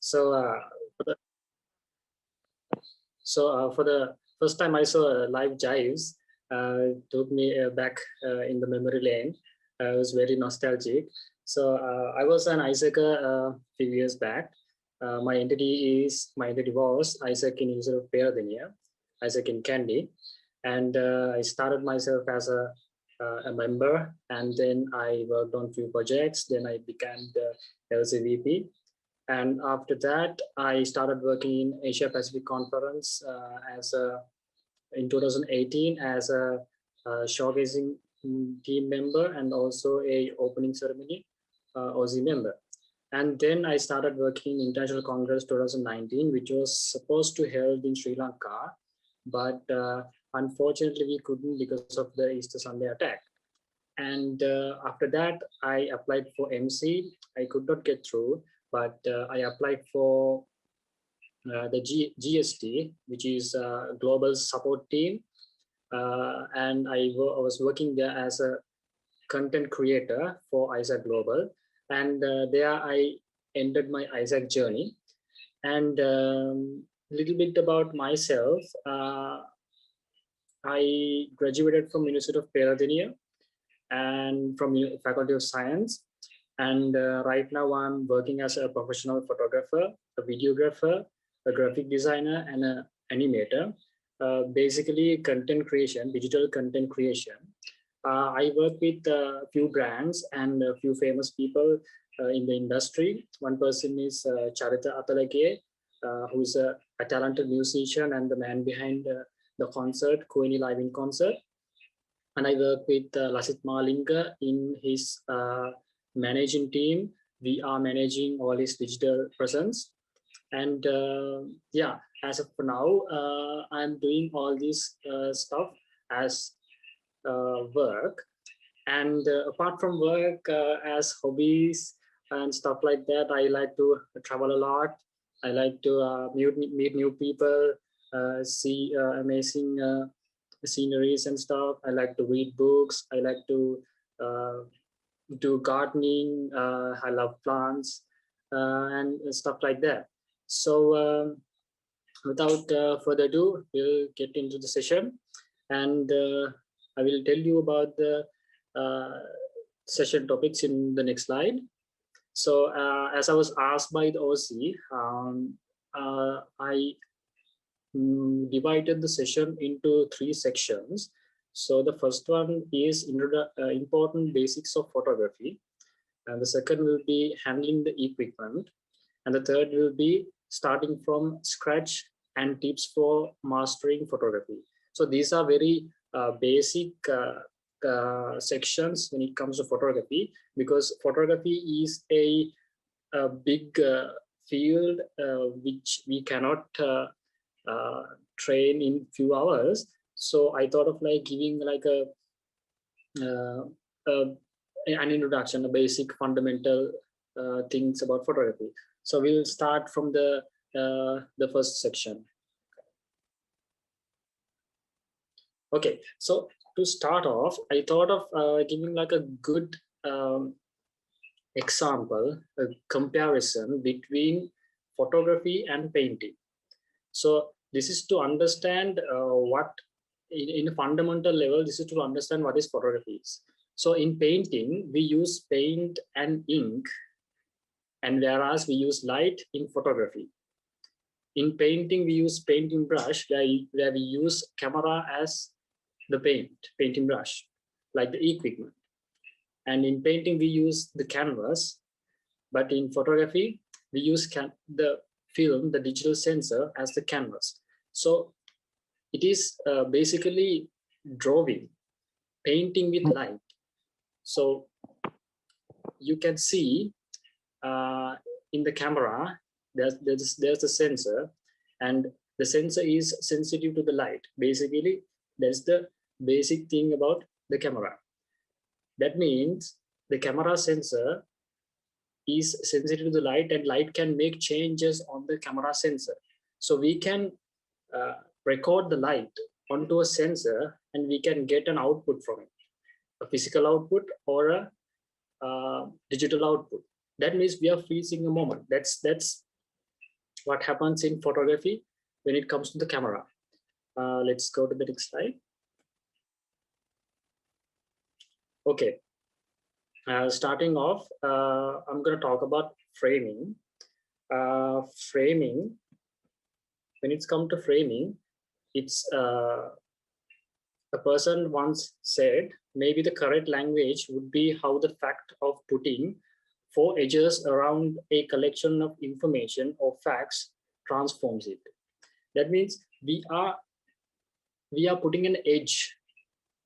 So, for the first time I saw live jives, took me back in the memory lane. It was very nostalgic. So I was an Isaacer a few years back. My entity was Isaac in user of Peradenia, Isaac in Candy, and I started myself as a member, and then I worked on few projects. Then I became the LCVP, and after that I started working in Asia Pacific Conference in 2018 as a showcasing team member and also a opening ceremony OZ member. And then I started working in International Congress 2019, which was supposed to held in Sri Lanka, but unfortunately we couldn't because of the Easter Sunday attack. And after that, I applied for MC. I could not get through, but I applied for the GST, which is a global support team. And I was working there as a content creator for Isaac Global. And there I ended my Isaac journey. And a little bit about myself. I graduated from University of Peradeniya and from Faculty of Science. And right now I'm working as a professional photographer, a videographer, a graphic designer, and an animator. Basically content creation, digital content creation. I work with a few brands and a few famous people in the industry. One person is Charita Atalake, who is a talented musician and the man behind the concert, Koini Live in Concert. And I work with Lasit Malinga in his managing team. We are managing all his digital presence. And yeah, as of now, I'm doing all this stuff as work. And apart from work, as hobbies and stuff like that, I like to travel a lot. I like to meet new people, see amazing sceneries and stuff. I like to read books. I like to do gardening. I love plants and stuff like that. So without further ado, we'll get into the session, and I will tell you about the session topics in the next slide. So as I was asked by the OC, I divided the session into 3 sections. So the first one is important basics of photography, and the second will be handling the equipment, and the third will be starting from scratch and tips for mastering photography. So these are very basic sections when it comes to photography, because photography is a big field which we cannot train in few hours. So I thought of like giving like an introduction, a basic fundamental things about photography. So we'll start from the first section. Okay, so to start off, I thought of giving like a good example, a comparison between photography and painting. So this is to understand what, in a fundamental level, this is to understand what is photography is. So in painting, we use paint and ink, and whereas we use light in photography. In painting, we use painting brush, where we use camera as the painting brush, like the equipment. And in painting, we use the canvas, but in photography, we use the film, the digital sensor, as the canvas. So it is basically drawing, painting with light. So you can see in the camera, there's a sensor, and the sensor is sensitive to the light. Basically, that's the basic thing about the camera. That means the camera sensor is sensitive to the light, and light can make changes on the camera sensor. So we can record the light onto a sensor, and we can get an output from it, a physical output or a digital output. That means we are freezing a moment. That's what happens in photography when it comes to the camera. Let's go to the next slide. Okay, starting off, I'm going to talk about framing. Framing, when it's come to framing, it's a person once said, maybe the correct language would be how the fact of putting 4 edges around a collection of information or facts transforms it. That means we are putting an edge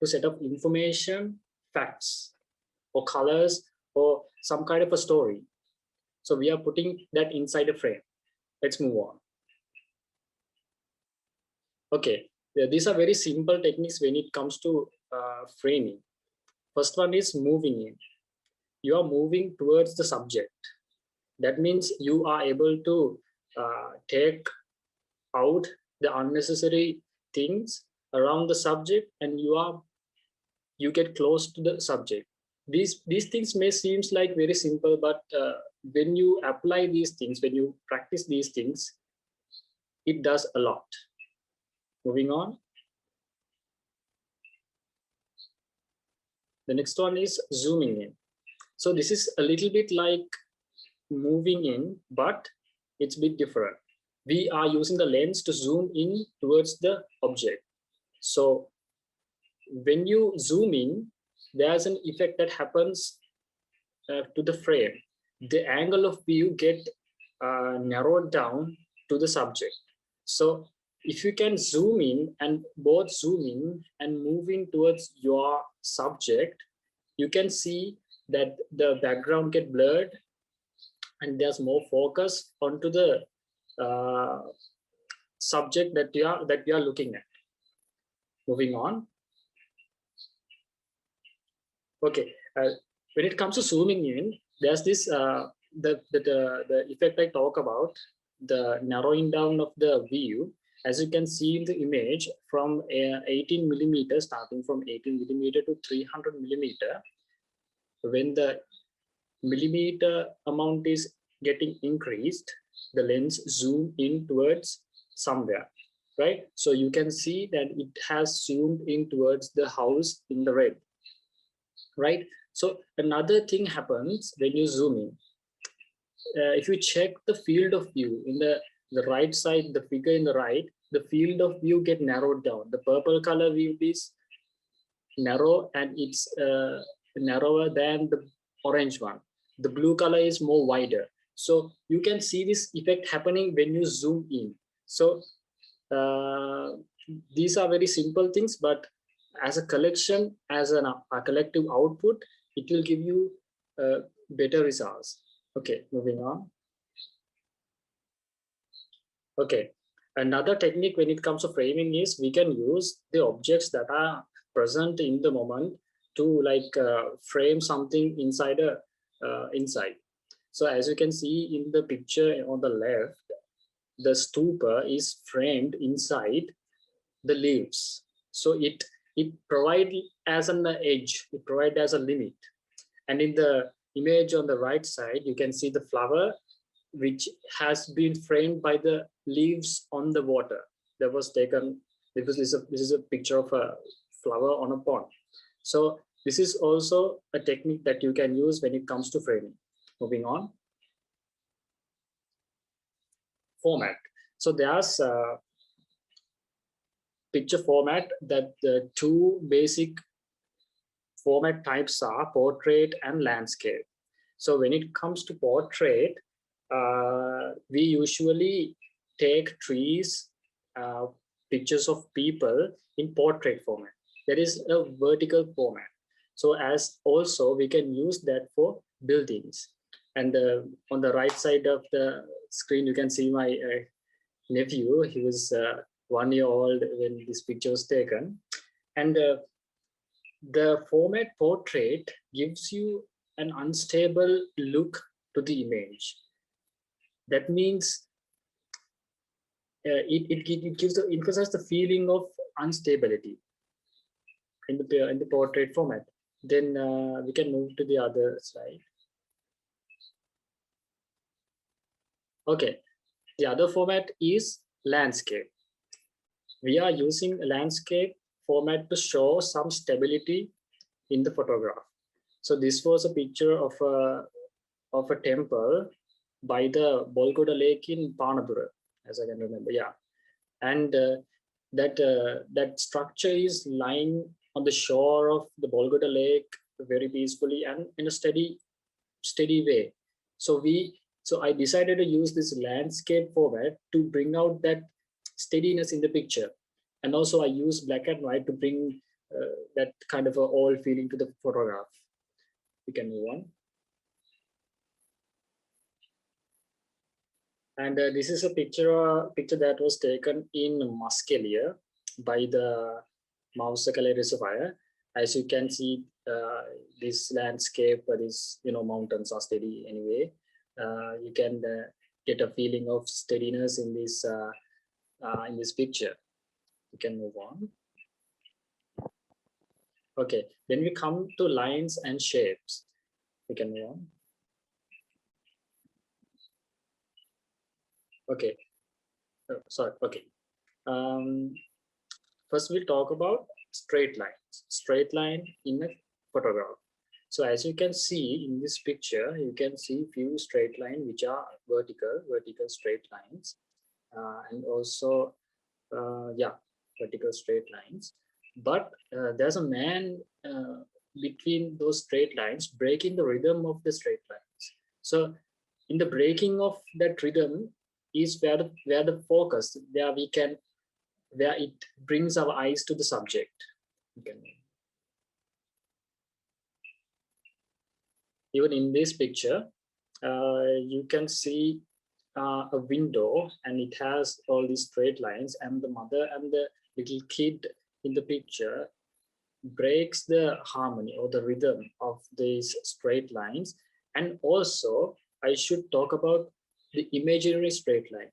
to set of information, facts, or colors, or some kind of a story. So we are putting that inside a frame. Let's move on. Okay, these are very simple techniques when it comes to framing. First one is moving in. You are moving towards the subject. That means you are able to take out the unnecessary things around the subject, and you get close to the subject. These things may seem like very simple, but when you apply these things, when you practice these things, it does a lot. Moving on. The next one is zooming in. So this is a little bit like moving in, but it's a bit different. We are using the lens to zoom in towards the object. So when you zoom in, there's an effect that happens to the frame. The angle of view get narrowed down to the subject. So if you can zoom in and both zoom in and move in towards your subject, you can see that the background get blurred and there's more focus onto the subject that you are looking at. Moving on. Okay, when it comes to zooming in, there's this the effect I talk about, the narrowing down of the view. As you can see in the image, from 18 millimeter, starting from 18 millimeter to 300 millimeter, when the millimeter amount is getting increased, the lens zoom in towards somewhere, right? So you can see that it has zoomed in towards the house in the red, right? So another thing happens when you zoom in. If you check the field of view in the right side, the figure in the right, the field of view get narrowed down. The purple color view is narrow and it's narrower than the orange one. The blue color is more wider. So you can see this effect happening when you zoom in. So these are very simple things, but as a collection, as a collective output, it will give you better results. Okay, moving on. Okay, another technique when it comes to framing is we can use the objects that are present in the moment to frame something inside inside. So as you can see in the picture on the left, the stupa is framed inside the leaves. So it provides as an edge, it provides as a limit. And in the image on the right side, you can see the flower which has been framed by the leaves on the water that was taken. This is a picture of a flower on a pond. So this is also a technique that you can use when it comes to framing. Moving on. Format. So there's a picture format that the two basic format types are portrait and landscape. So when it comes to portrait, we usually take trees, pictures of people in portrait format. There is a vertical format. So as also we can use that for buildings. And on the right side of the screen, you can see my nephew. He was 1 year old when this picture was taken. And the format portrait gives you an unstable look to the image. That means it gives the emphasizes the feeling of instability in the portrait format. Then we can move to the other slide. Okay, The other format is landscape. We are using landscape format to show some stability in the photograph. So this was a picture of a temple by the Bolgoda Lake in Panadura, as I can remember. Yeah, and that structure is lying on the shore of the Bolgoda Lake very peacefully and in a steady way. So I decided to use this landscape format to bring out that steadiness in the picture, and also I use black and white to bring that kind of a old feeling to the photograph. We can move on. And this is a picture that was taken in Muskelia by the Mausekale Reservoir. As you can see, this landscape, these mountains are steady anyway. You can get a feeling of steadiness in this picture. You can move on. Okay, then we come to lines and shapes. We can move on. Okay, sorry. Okay. First, we'll talk about straight lines. Straight line in a photograph. So as you can see in this picture, you can see few straight lines which are vertical straight lines, and also vertical straight lines. But there's a man between those straight lines breaking the rhythm of the straight lines. So in the breaking of that rhythm is where the focus, where it brings our eyes to the subject. Okay. Even in this picture, you can see a window, and it has all these straight lines, and the mother and the little kid in the picture breaks the harmony or the rhythm of these straight lines. And also, I should talk about the imaginary straight line.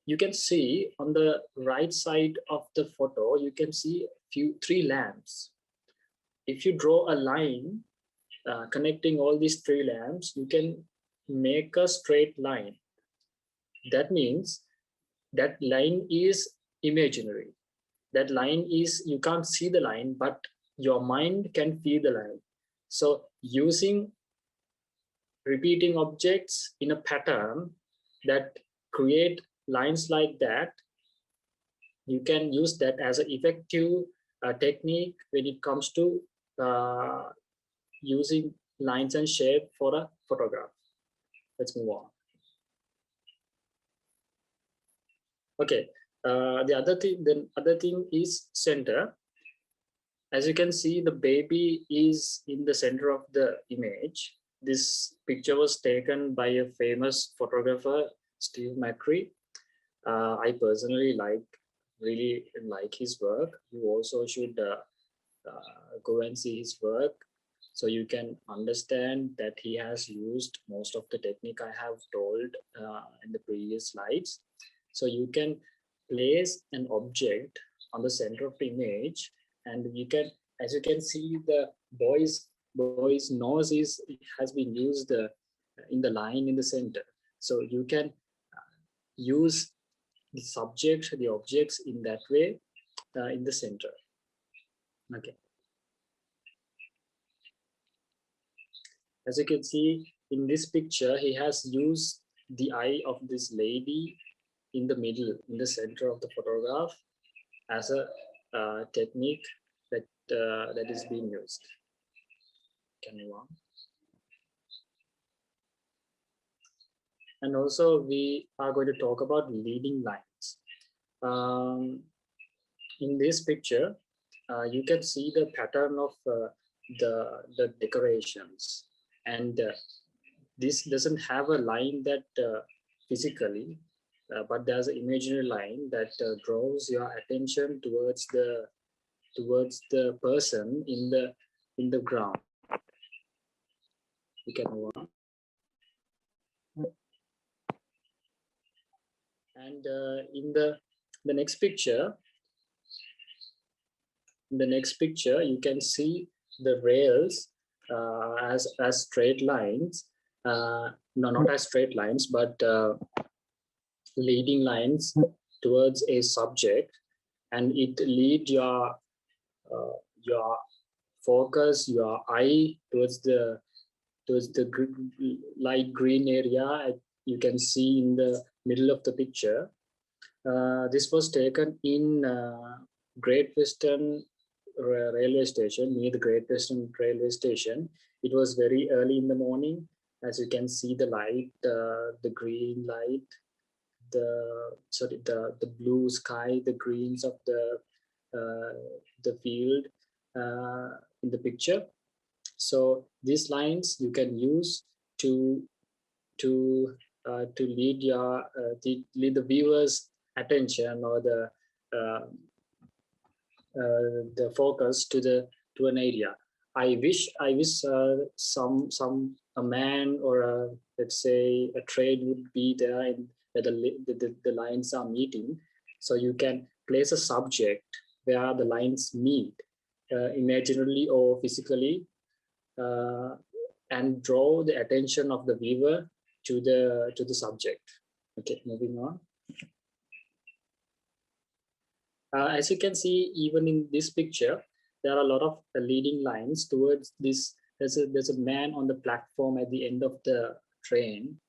You can see on the right side of the photo, you can see three lamps. If you draw a line connecting all these three lamps, you can make a straight line. That means that line is imaginary. That line is, you can't see the line, but your mind can feel the line. So using repeating objects in a pattern that create lines like that, you can use that as an effective technique when it comes to using lines and shape for a photograph. Let's move on. Okay, the other thing is center. As you can see, the baby is in the center of the image. This picture was taken by a famous photographer, Steve McCree. I personally really like his work. You also should go and see his work, so you can understand that he has used most of the technique I have told in the previous slides. So you can place an object on the center of the image, and you can, as you can see, the boy's nose has been used in the line in the center. So you can use the subject, the objects in that way in the center. Okay. As you can see in this picture, he has used the eye of this lady in the middle, in the center of the photograph, as a technique that is being used. Can you on? And also we are going to talk about leading lines. In this picture, you can see the pattern of the decorations, and this doesn't have a line that physically, but there's an imaginary line that draws your attention towards the person in the ground. You can move on. And in the next picture, you can see the rails as straight lines. No, not as straight lines, but leading lines towards a subject, and it lead your focus, your eye towards the light green area you can see in the middle of the picture. This was taken in Great Western Railway Station, near the Great Western Railway Station. It was very early in the morning. As you can see, the light, the green light, the blue sky, the greens of the field in the picture. So these lines you can use to lead the viewers' attention, or the focus to an area. I wish a man or let's say a train would be there in where the lines are meeting, so you can place a subject where the lines meet, imaginarily or physically, and draw the attention of the viewer to the subject. Okay, moving on. As you can see, even in this picture, there are a lot of leading lines towards this. There's a man on the platform at the end of the train.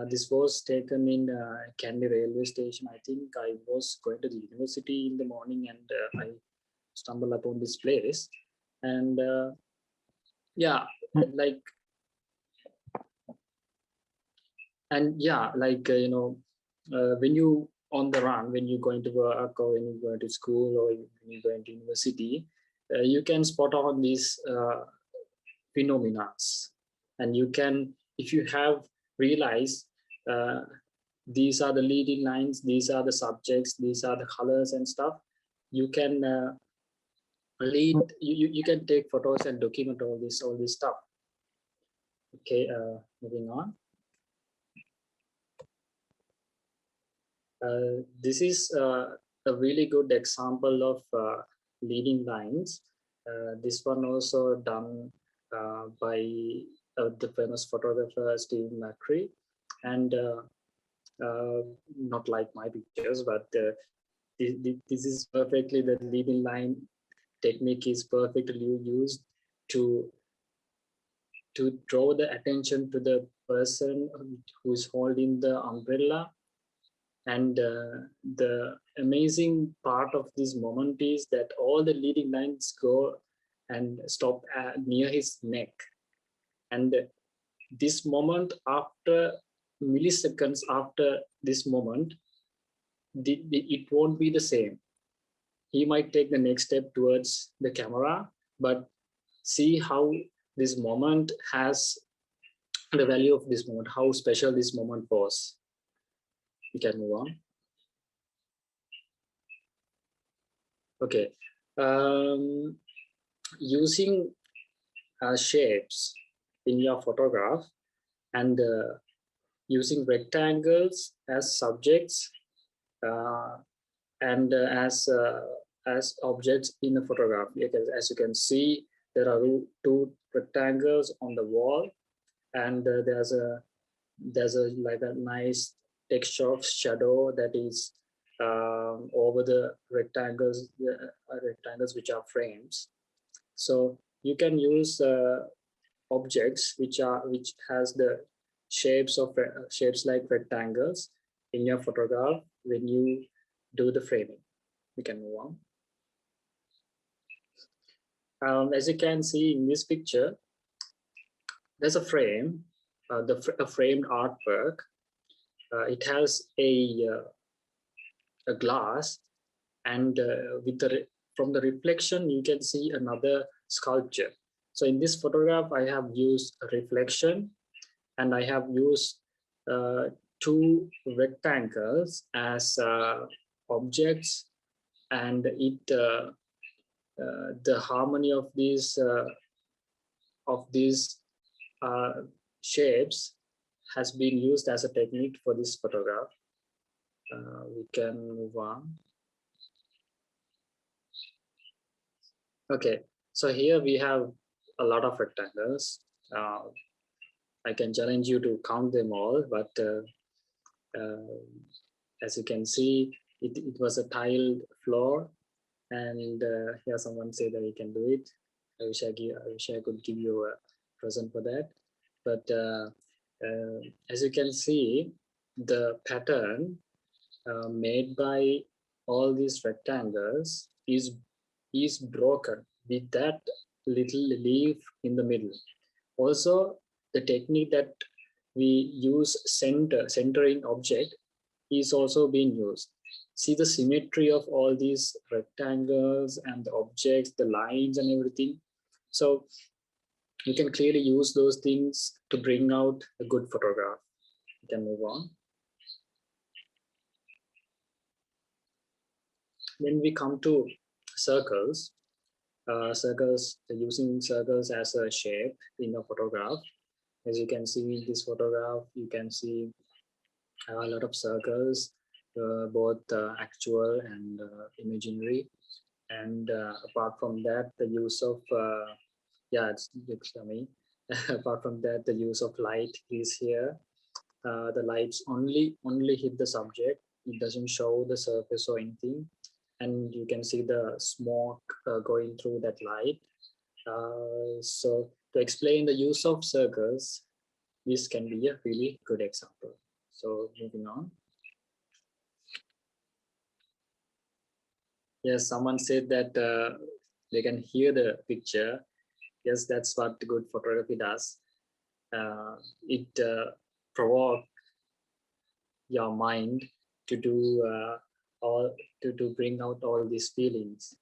This was taken in Kandy railway station. I think I was going to the university in the morning, and I stumbled upon this place. And yeah, like, and yeah, like when you on the run, when you're going to work, or when you're going to school, or when you're going to university, you can spot on these phenomena, and you can, if you have realized these are the leading lines, these are the subjects, these are the colors and stuff, you can you can take photos and document all this stuff. Okay, moving on. This is a really good example of leading lines. This one also done by the famous photographer Stephen McCree, and not like my pictures, but this is perfectly, the leading line technique is perfectly used to draw the attention to the person who's holding the umbrella. And the amazing part of this moment is that all the leading lines go and stop near his neck. And this moment, after milliseconds after this moment, it won't be the same. He might take the next step towards the camera, but see how this moment has the value of this moment, how special this moment was. We can move on. Okay, using shapes in your photograph, and using rectangles as subjects and as objects in a photograph. As you can see, there are two rectangles on the wall, and there's a like a nice texture of shadow that is over the rectangles which are frames. So you can use objects which has the shapes like rectangles in your photograph when you do the framing. We can move on. As you can see in this picture, there's a frame, a framed artwork. It has a glass, and from the reflection you can see another sculpture. So in this photograph I have used a reflection, and I have used two rectangles as objects, and the harmony of these shapes has been used as a technique for this photograph. We can move on. Okay, so here we have a lot of rectangles. I can challenge you to count them all, but As you can see, it was a tiled floor, and here someone said that you can do it. I wish I could give you a present for that. But as you can see, the pattern made by all these rectangles is broken with that little leaf in the middle. Also, the technique that we use centering object is also being used. See the symmetry of all these rectangles and the objects, the lines and everything. So you can clearly use those things to bring out a good photograph. You can move on. When we come to circles, using circles as a shape in a photograph. As you can see in this photograph, you can see a lot of circles, both actual and imaginary. And apart from that, the use of it's me. Apart from that, the use of light is here. The lights only hit the subject. It doesn't show the surface or anything. And you can see the smoke going through that light. So to explain the use of circles, this can be a really good example. So moving on. Yes, someone said that they can hear the picture. Yes, that's what good photography does. It provokes your mind to do to bring out all these feelings.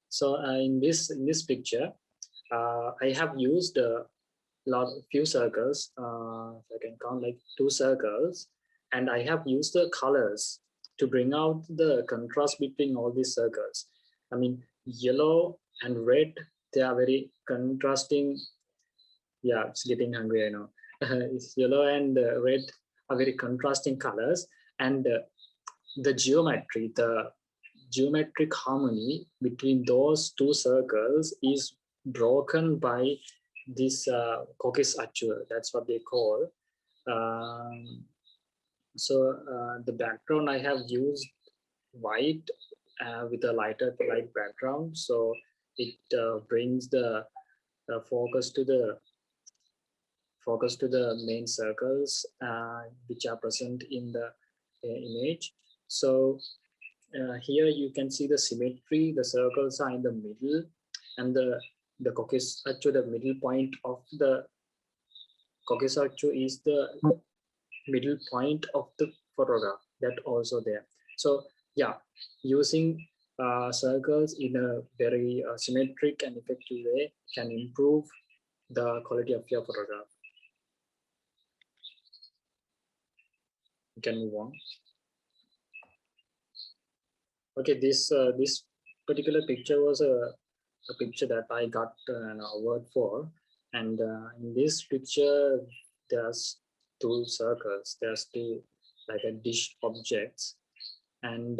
So in this picture, I have used few circles. I can count like 2 circles, and I have used the colors to bring out the contrast between all these circles. I mean, yellow and red, they are very contrasting. Yeah, it's getting hungry, I know. It's yellow and red are very contrasting colors, and the geometric harmony between those 2 circles is broken by this kokis achu. That's what they call. So the background I have used white with a light background, so it brings the focus to the main circles which are present in the image. So here you can see the symmetry. The circles are in the middle, and the kokisatchu, the middle point of the kokisatchu is the middle point of the photograph. That also there. So yeah, using circles in a very symmetric and effective way can improve the quality of your photograph. You can move on. Okay, this particular picture was a picture that I got an award for, and in this picture there's 2 circles. There's 2 like a dish objects, and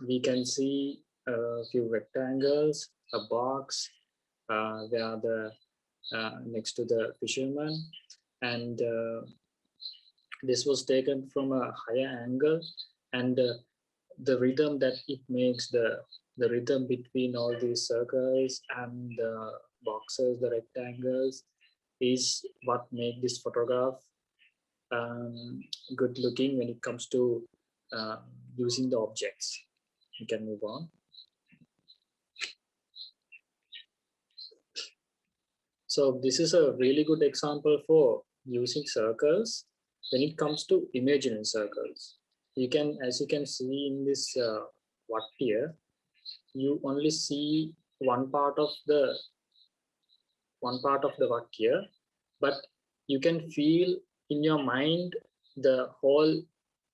we can see a few rectangles, a box. They are the next to the fisherman, and this was taken from a higher angle, and the rhythm that it makes, the rhythm between all these circles and the boxes, the rectangles, is what make this photograph good looking when it comes to using the objects. You can move on. So this is a really good example for using circles when it comes to imaginary circles. You can, as you can see in this what here, you only see one part of the what here, but you can feel in your mind the whole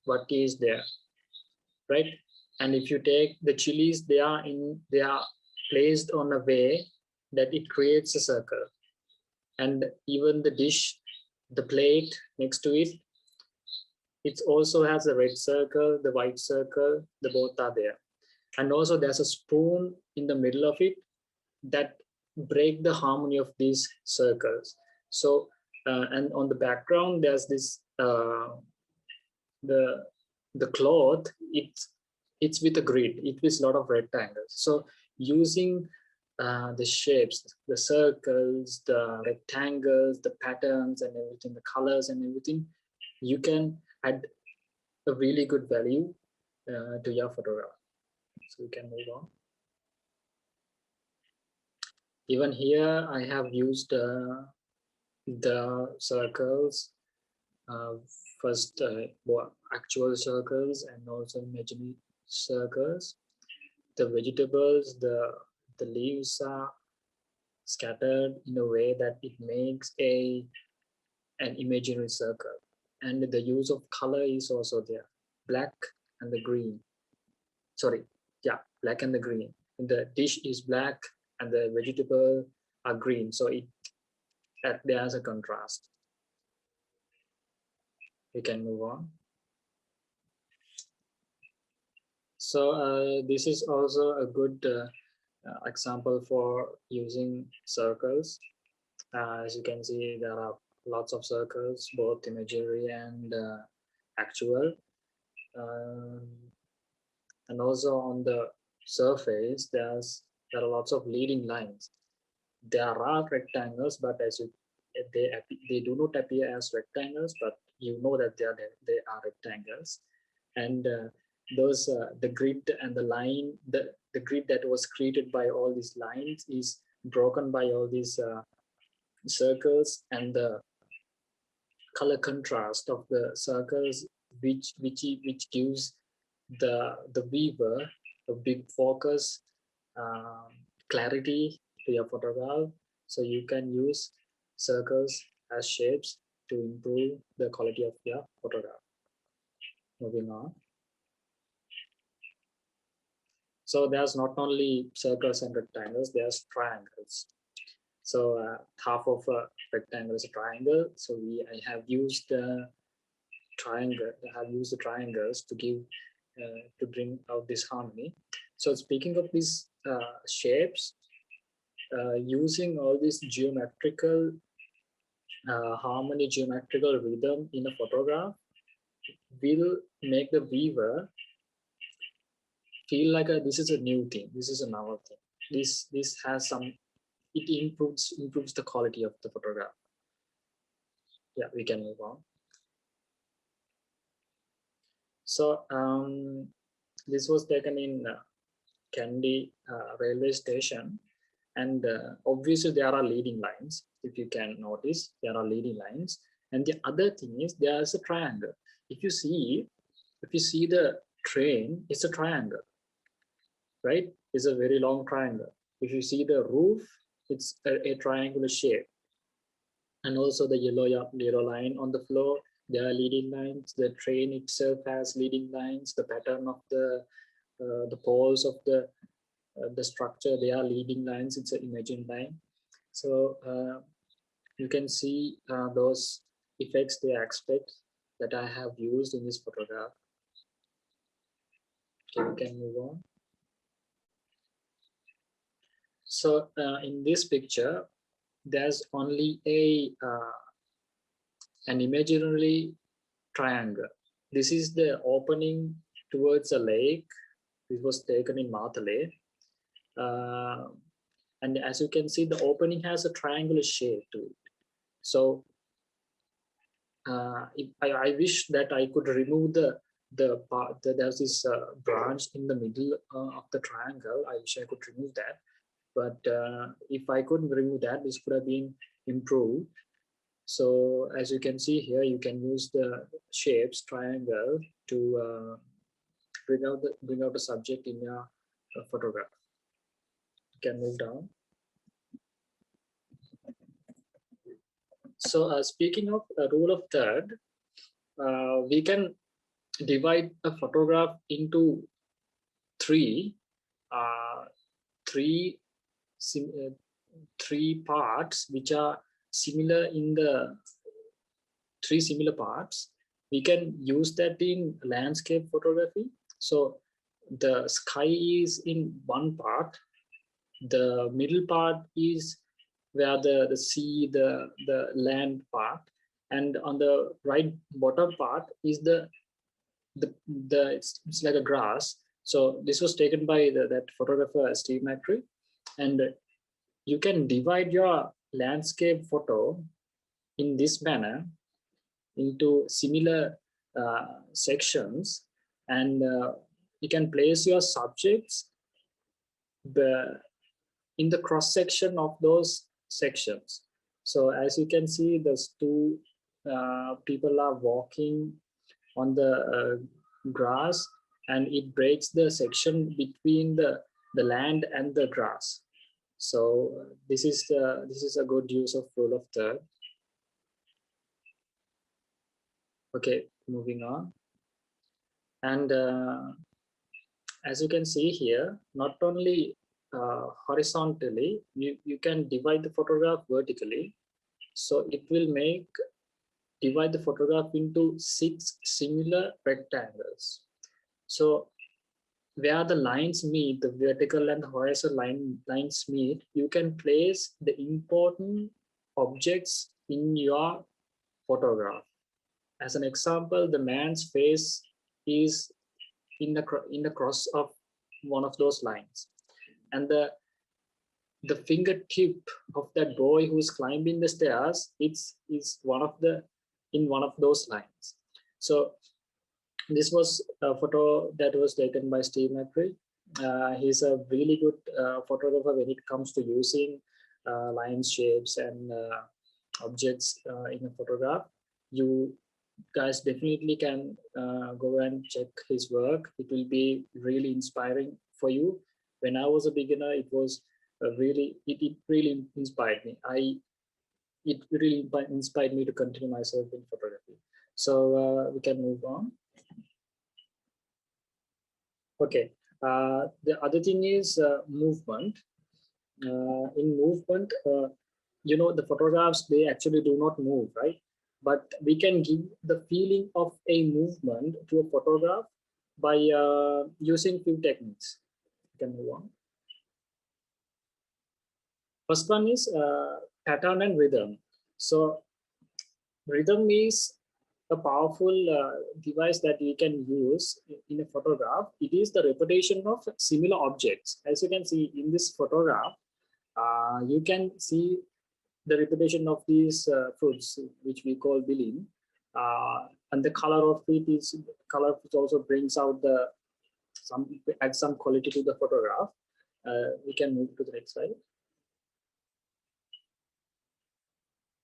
what is there, right? And if you take the chilies, they are placed on a way that it creates a circle, and even the dish, the plate next to it, it also has a red circle, the white circle, the both are there. And also there's a spoon in the middle of it that break the harmony of these circles. So and on the background there's this the cloth, it's with a grid, it with a lot of rectangles. So using the shapes, the circles, the rectangles, the patterns and everything, the colors and everything, you can add a really good value to your photograph. So we can move on. Even here I have used the circles, first actual circles and also imaginary circles. The vegetables, the leaves are scattered in a way that it makes an imaginary circle. And the use of color is also there, black and the green. Sorry, yeah, black and the green. And the dish is black and the vegetable are green, so there's a contrast. We can move on. So this is also a good example for using circles. As you can see, there are lots of circles, both imaginary and actual. And also on the surface, there are lots of leading lines. There are rectangles, but they do not appear as rectangles, but you know that they are rectangles. And those the grid and the line, the grid that was created by all these lines is broken by all these circles, and the color contrast of the circles which gives the viewer a big focus, clarity to your photograph. So you can use circles as shapes to improve the quality of your photograph. Moving on. So there's not only circles and rectangles, there's triangles. So half of a rectangle is a triangle. So I have used triangle. I have used the triangles to give to bring out this harmony. So speaking of these shapes, using all this geometrical harmony, geometrical rhythm in a photograph will make the viewer feel like this is a new thing. This is a novel thing. This has some. It improves the quality of the photograph. Yeah, we can move on. So this was taken in Kandy railway station, and obviously there are leading lines. If you can notice, there are leading lines. And the other thing is there is a triangle. If you see the train, it's a triangle, right? It's a very long triangle. If you see the roof, it's a triangular shape. And also the yellow line on the floor, there are leading lines. The train itself has leading lines. The pattern of the poles of the structure, they are leading lines. It's an imaging line. So you can see those effects, the aspects that I have used in this photograph. Okay, we can move on. So in this picture, there's only an imaginary triangle. This is the opening towards a lake. This was taken in Matale. And as you can see, the opening has a triangular shape to it. So I wish that I could remove the part that there's this branch in the middle of the triangle. I wish I could remove that. But if I couldn't remove that, this could have been improved. So as you can see here, you can use the shapes triangle to bring out the subject in your photograph. You can move down. So speaking of rule of third, we can divide a photograph into three parts, which are similar in the three similar parts. We can use that in landscape photography. So the sky is in one part, the middle part is where the sea, the land part, and on the right bottom part is it's like a grass. So this was taken by that photographer Steve McCree, and you can divide your landscape photo in this manner into similar sections, and you can place your subjects in the cross section of those sections. So as you can see, there's two people are walking on the grass, and it breaks the section between the land and the grass. So this is a good use of rule of third. Okay, moving on. And as you can see here, not only horizontally, you can divide the photograph vertically. So it will divide the photograph into 6 similar rectangles. So where the lines meet, the vertical and horizontal lines meet, you can place the important objects in your photograph. As an example, the man's face is in the cross of one of those lines, and the fingertip of that boy who's climbing the stairs, is in one of those lines. So this was a photo that was taken by Steve McCree. He's a really good photographer when it comes to using lines, shapes, and objects in a photograph. You guys definitely can go and check his work. It will be really inspiring for you. When I was a beginner, it was it really inspired me. It really inspired me to continue myself in photography. So we can move on. Okay. The other thing is movement. In movement, the photographs, they actually do not move, right? But we can give the feeling of a movement to a photograph by using few techniques. You can move on. First one is pattern and rhythm. So rhythm is a powerful device that we can use in a photograph. It is the repetition of similar objects. As you can see in this photograph, you can see the repetition of these fruits, which we call bilim, and the color of it also brings out adds some quality to the photograph. We can move to the next slide.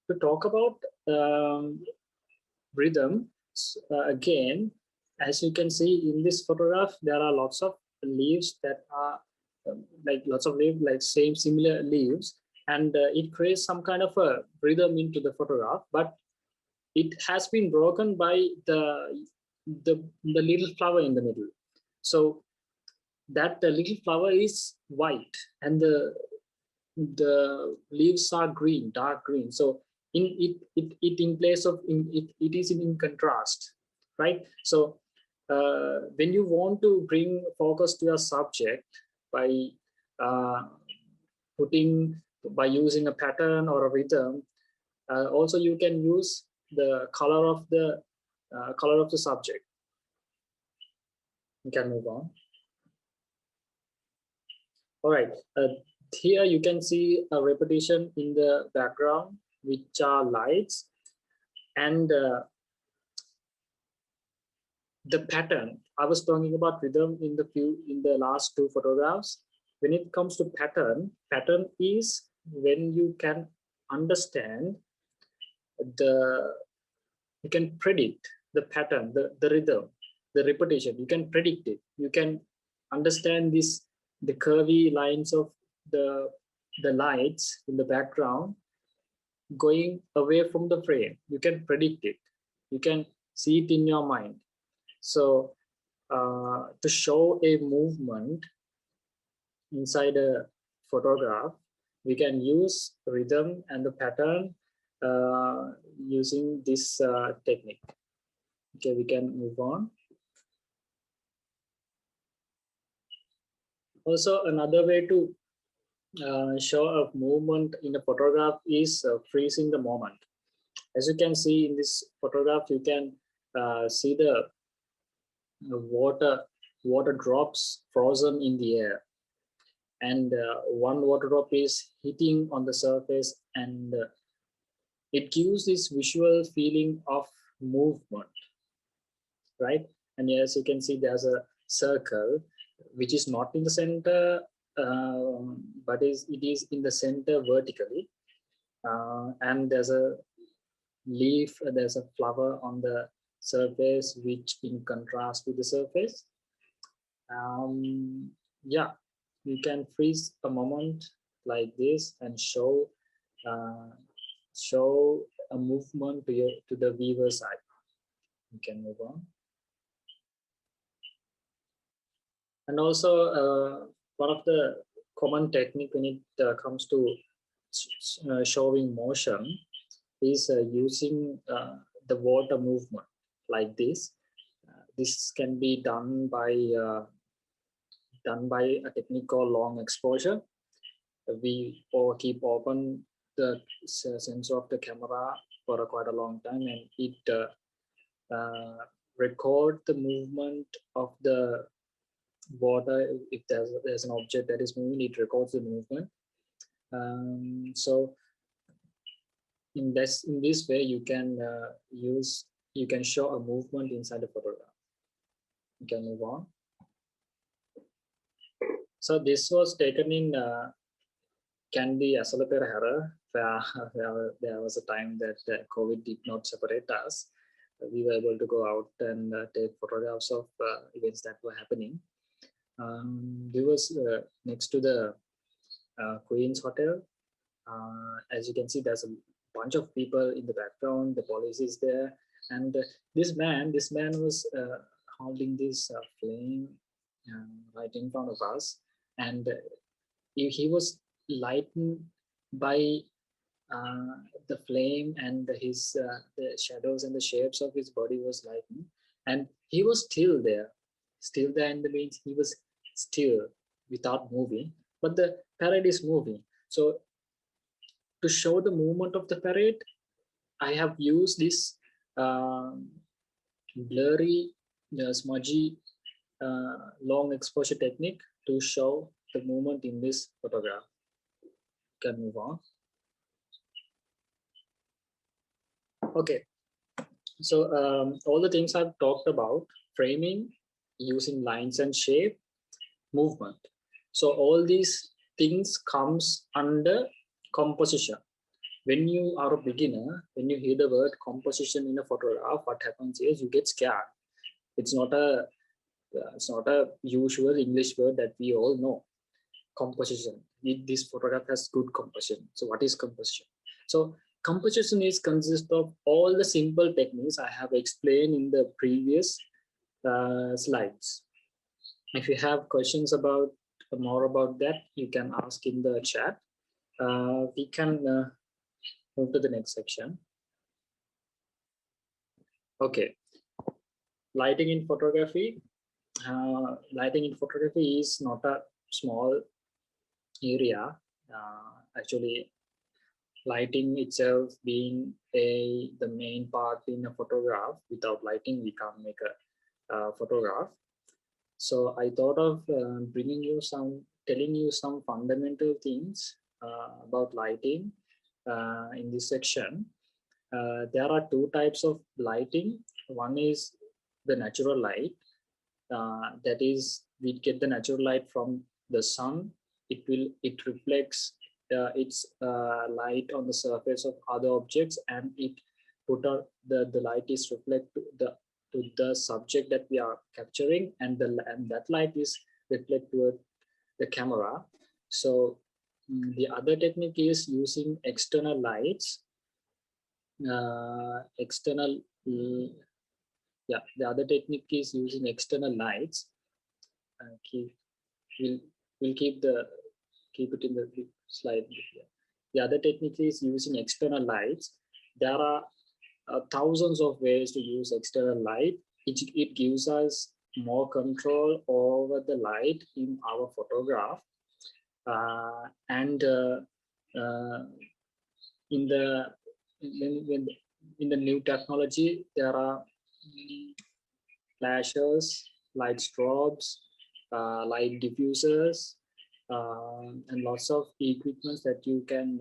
To talk about rhythm, again, as you can see in this photograph, there are lots of leaves that are similar leaves, and it creates some kind of a rhythm into the photograph, but it has been broken by the little flower in the middle. So that the little flower is white, and the leaves are green, dark green. So in place of it is in contrast, right? So when you want to bring focus to your subject by using a pattern or a rhythm, also you can use the color of the subject. You can move on. All right. Here you can see a repetition in the background, which are lights, and the pattern. I was talking about rhythm in the last two photographs. When it comes to pattern is when you can understand you can predict the pattern, the rhythm, the repetition. You can predict it. You can understand the curvy lines of the lights in the background going away from the frame. You can predict it. You can see it in your mind. So to show a movement inside a photograph, we can use rhythm and the pattern using this technique. Okay, we can move on. Also, another way to show of movement in a photograph is freezing the moment. As you can see in this photograph, you can see the water drops frozen in the air, and one water drop is hitting on the surface, and it gives this visual feeling of movement, right? And as you can see, there's a circle which is not in the center, but it is in the center vertically, and there's a leaf, there's a flower on the surface which in contrast with the surface. Yeah, you can freeze a moment like this and uh, show a movement to the viewer's eye. You can move on. And also, one of the common technique when it comes to showing motion is using the water movement like this. This can be done by a technique called long exposure. We keep open the sensor of the camera for quite a long time, and it record the movement of the water. If there's an object that is moving, it records the movement. So in this way, you can show a movement inside the photograph. You can move on. So this was taken in Kandy Asalapura, where there was a time that COVID did not separate us. We were able to go out and take photographs of events that were happening. We was next to the Queen's Hotel. As you can see, there's a bunch of people in the background. The police is there, and this man was holding this flame right in front of us, and he was lightened by the flame, and the shadows and the shapes of his body was lightened, and he was still there in the means he was still without moving, but the parade is moving. So to show the movement of the parade, I have used this blurry, smudgy, long exposure technique to show the movement in this photograph. Can move on. Okay, so all the things I've talked about: framing, using lines and shape, movement. So all these things comes under composition. When you are a beginner, when you hear the word composition in a photograph, what happens is you get scared. It's not a usual English word that we all know. Composition. This photograph has good composition. So what is composition? So composition is consist of all the simple techniques I have explained in the previous slides. If you have questions about more about that, you can ask in the chat. We can move to the next section. Okay, lighting in photography. Lighting in photography is not a small area. Actually, lighting itself being the main part in a photograph. Without lighting, we can't make a photograph. So I thought of telling you some fundamental things about lighting in this section. There are two types of lighting. One is the natural light. That is, we get the natural light from the sun. It reflects its light on the surface of other objects, and it put out the light is reflect to the subject that we are capturing, and that light is reflect toward the camera. So the other technique is using external lights. The other technique is using external lights. We'll keep it in the slide here. The other technique is using external lights. There are thousands of ways to use external light. It gives us more control over the light in our photograph. And in the in the new technology, there are flashers, light strobes, light diffusers, and lots of equipments that you can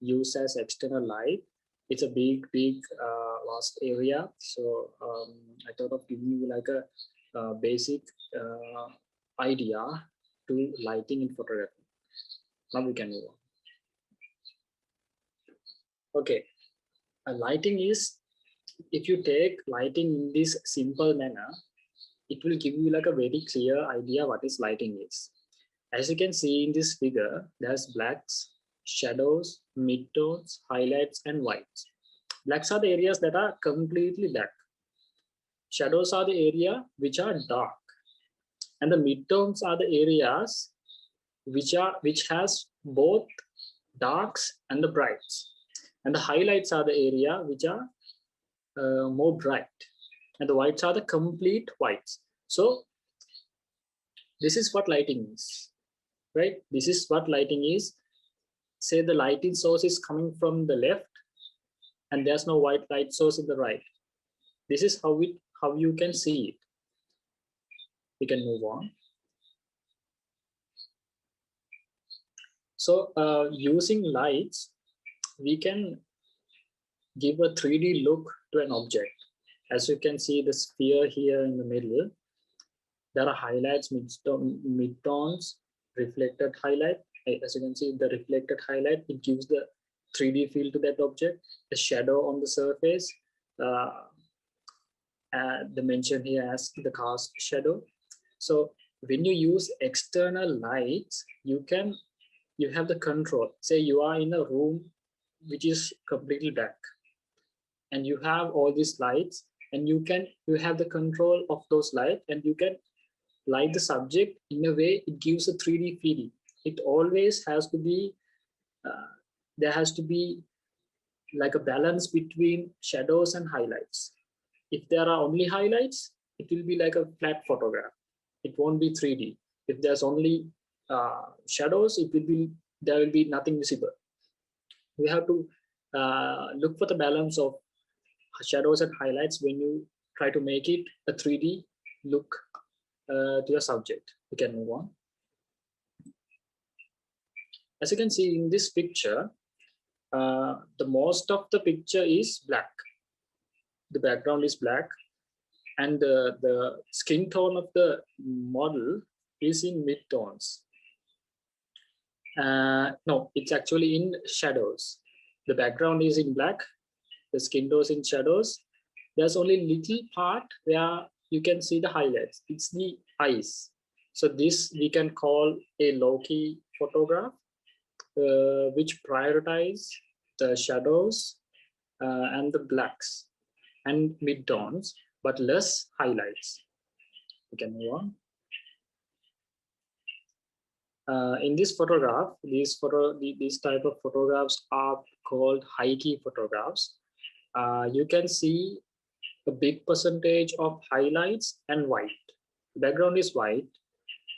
use as external light. It's a big vast area. So I thought of giving you like a basic idea to lighting in photography. Now we can move on. Okay, lighting is, if you take lighting in this simple manner, it will give you like a very clear idea what is lighting is. As you can see in this figure, there's blacks, shadows, midtones, highlights, and whites. Blacks are the areas that are completely black. Shadows are the area which are dark. And the midtones are the areas which has both darks and the brights. And the highlights are the area which are more bright. And the whites are the complete whites. So this is what lighting is, right? This is what lighting is. Say the lighting source is coming from the left and there's no white light source in the right. This is how you can see it. We can move on. So using lights, we can give a 3D look to an object. As you can see the sphere here in the middle, there are highlights, midtones, reflected highlight. As you can see, the reflected highlight, it gives the 3D feel to that object. The shadow on the surface, the mention here as the cast shadow. So when you use external lights, you have the control. Say you are in a room which is completely dark, and you have all these lights, and you have the control of those lights, and you can light the subject in a way it gives a 3D feeling. It always has to be, there has to be like a balance between shadows and highlights. If there are only highlights, it will be like a flat photograph. It won't be 3D. If there's only shadows, there will be nothing visible. We have to look for the balance of shadows and highlights when you try to make it a 3D look to your subject. We can move on. As you can see in this picture, the most of the picture is black. The background is black, and the skin tone of the model is in mid-tones. No, it's actually in shadows. The background is in black, the skin tone is in shadows. There's only little part where you can see the highlights. It's the eyes. So this we can call a low-key photograph, which prioritize the shadows and the blacks and mid-tones, but less highlights. We can move on. In this photograph, these type of photographs are called high-key photographs. You can see a big percentage of highlights and white. The background is white,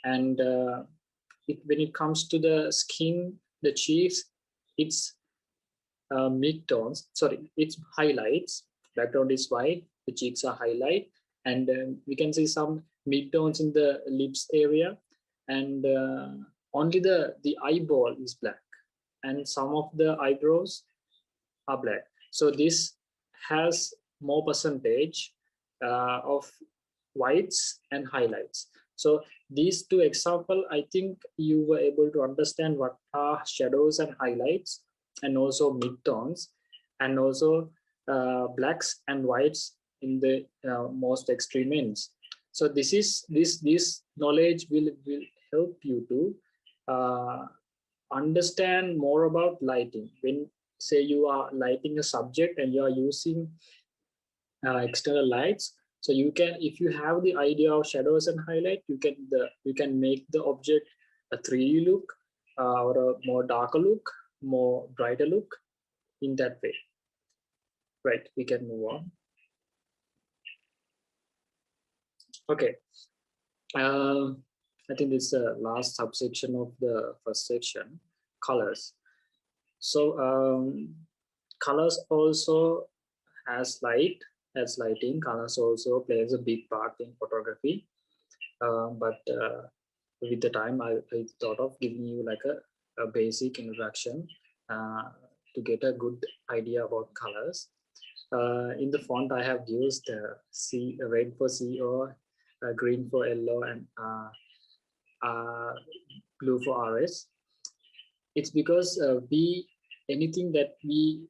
and when it comes to the skin, the cheeks, it's mid-tones. Sorry, it's highlights. Background is white, the cheeks are highlight, and we can see some mid-tones in the lips area, and only the eyeball is black, and some of the eyebrows are black. So this has more percentage of whites and highlights. So these two examples, I think you were able to understand what are shadows and highlights, and also mid-tones, and also blacks and whites in the most extreme ends. So this knowledge will help you to understand more about lighting. When say you are lighting a subject and you are using external lights, so you can, if you have the idea of shadows and highlight, you can make the object a 3D look or a more darker look, more brighter look in that way. Right, we can move on. Okay. I think this is the last subsection of the first section, colors. So colors also has lighting. Colors also plays a big part in photography. But with the time, I thought of giving you like a basic introduction to get a good idea about colors. In the font, I have used red for CO, green for yellow, and blue for RS. It's because anything that we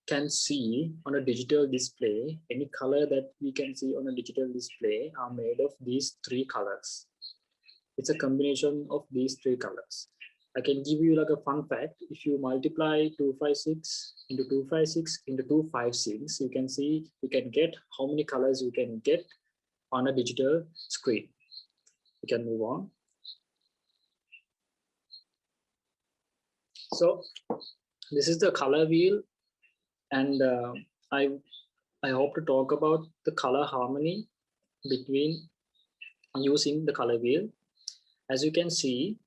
can see on a digital display, any color that we can see on a digital display are made of these three colors. It's a combination of these three colors. I can give you like a fun fact. If you multiply 256 into 256 into 256, you can get how many colors you can get on a digital screen. We can move on. So this is the color wheel, and I hope to talk about the color harmony between using the color wheel. As you can see,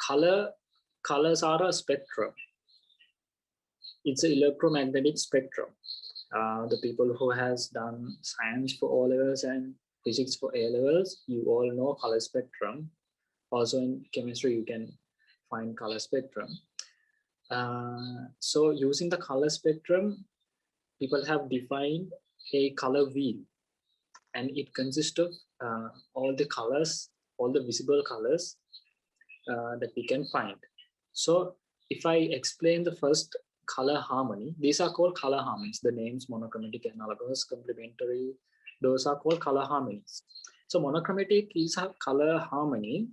colors are a spectrum. It's an electromagnetic spectrum. The people who has done science for O levels and physics for A levels, you all know color spectrum. Also in chemistry, you can find color spectrum. So using the color spectrum, people have defined a color wheel, and it consists of all the colors, all the visible colors that we can find. So if I explain the first color harmony, these are called color harmonies. The names monochromatic, analogous, complementary, those are called color harmonies. So monochromatic is a color harmony.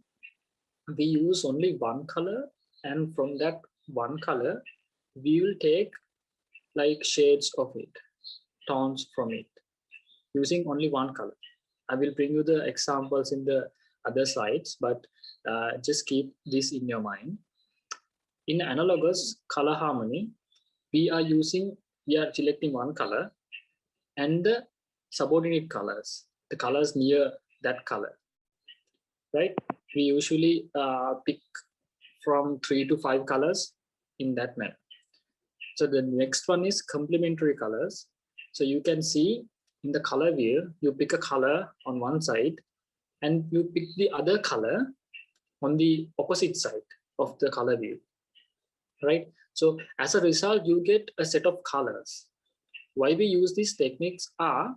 We use only one color, and from that one color, we will take like shades of it, tones from it, using only one color. I will bring you the examples in the other slides, but just keep this in your mind. In analogous color harmony, we are selecting one color and the subordinate colors, the colors near that color, right? We usually pick from 3 to 5 colors in that manner. So the next one is complementary colors. So you can see in the color wheel, you pick a color on one side and you pick the other color on the opposite side of the color wheel, right? So as a result, you get a set of colors. Why we use these techniques are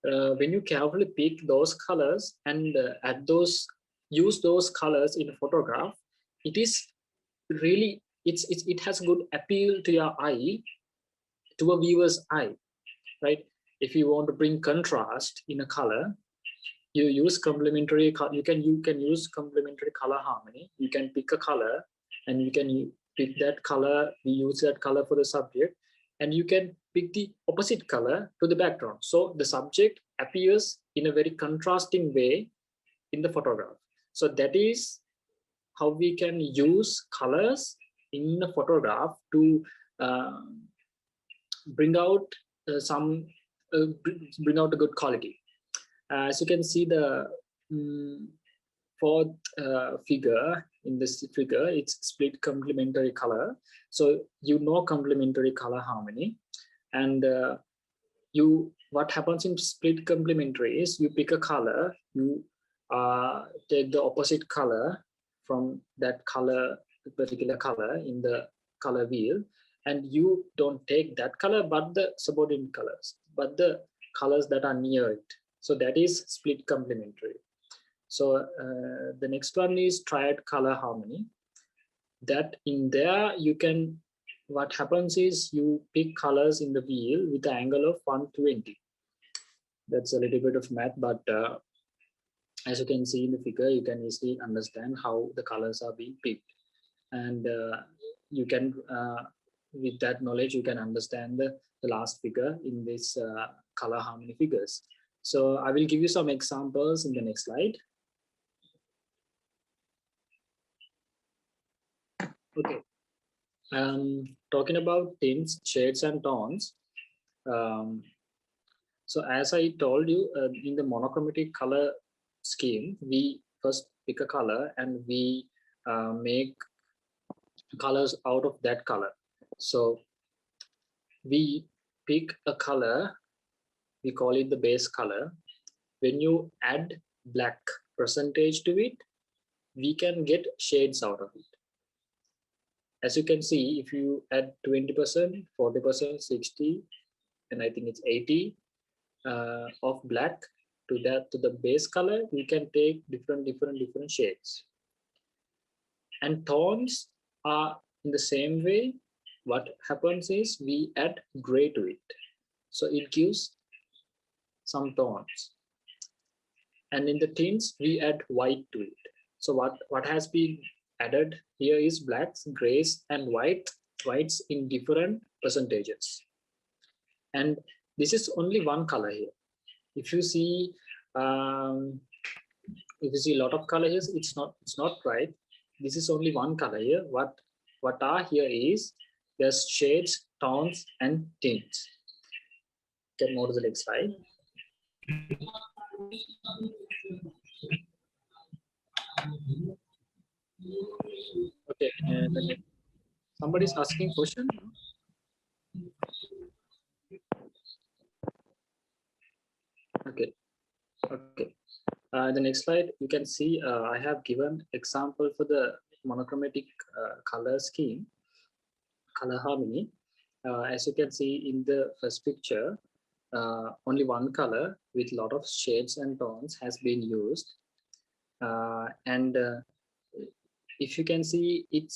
when you carefully pick those colors and use those colors in a photograph, it is really, it has good appeal to your eye, to a viewer's eye, right? If you want to bring contrast in a color, you use complementary. You can use complementary color harmony. You can pick a color, and you can pick that color. We use that color for the subject, and you can pick the opposite color to the background. So the subject appears in a very contrasting way in the photograph. So that is how we can use colors in a photograph to bring out bring out a good quality. As you can see, the fourth figure in this figure, it's split complementary color. So you know complementary color harmony, and what happens in split complementary is you pick a color, you take the opposite color from that color, particular color in the color wheel, and you don't take that color but the subordinate colors, but the colors that are near it. So that is split complementary. So the next one is triad color harmony. That in there you can, what happens is you pick colors in the wheel with an angle of 120. That's a little bit of math, but as you can see in the figure, you can easily understand how the colors are being picked. And you can, with that knowledge, you can understand the last figure in this color harmony figures. So I will give you some examples in the next slide. Okay. Talking about tints, shades, and tones. So as I told you, in the monochromatic color scheme, we first pick a color and we make colors out of that color. So we pick a color, we call it the base color. When you add black percentage to it, we can get shades out of it. As you can see, if you add 20%, 40%, 60, and I think it's 80 of black to the base color, we can take different shades. And tones are in the same way. What happens is we add gray to it, so it gives some tones. And in the tints, we add white to it. So what has been added here is blacks, grays, and whites in different percentages. And this is only one color here. If you see a lot of color here, it's not right. This is only one color here. What are here is there's shades, tones, and tints. Get more to the next slide. Okay, and somebody's asking question. Okay. The next slide, you can see I have given example for the monochromatic color scheme, color harmony. As you can see in the first picture, only one color with a lot of shades and tones has been used. And if you can see, it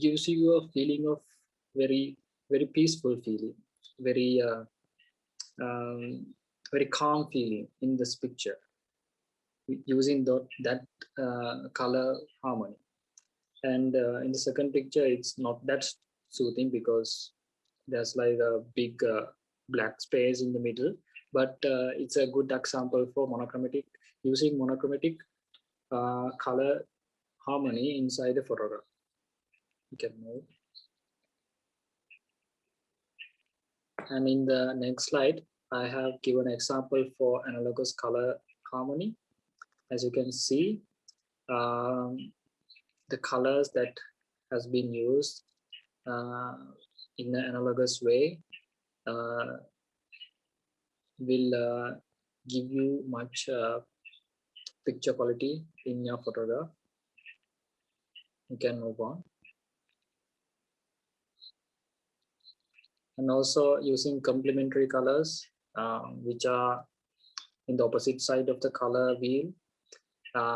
gives you a feeling of very peaceful feeling, very calm feeling in this picture using that color harmony. And in the second picture, it's not that soothing because there's like a big black space in the middle, but it's a good example for monochromatic, using monochromatic color harmony inside the photograph. You can move. And in the next slide, I have given an example for analogous color harmony. As you can see, the colors that has been used in an analogous way will give you much picture quality in your photograph. You can move on. And also using complementary colors, which are in the opposite side of the color wheel.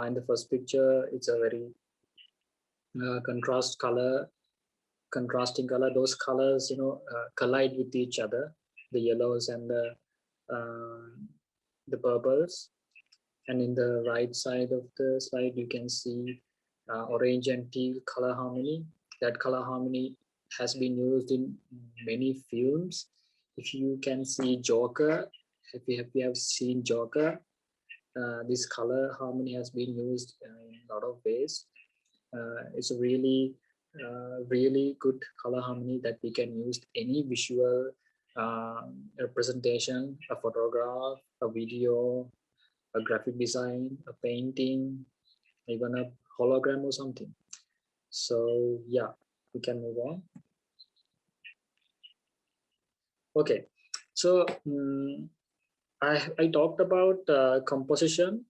In the first picture, it's a very contrasting color. Those colors, collide with each other, the yellows and the purples. And in the right side of the slide, you can see orange and teal color harmony. That color harmony has been used in many films. If you can see Joker, if you have seen Joker, this color harmony has been used in a lot of ways. It's a really good color harmony that we can use any visual representation, a photograph, a video, a graphic design, a painting, even a hologram or something. So yeah, we can move on. Okay, so I talked about composition,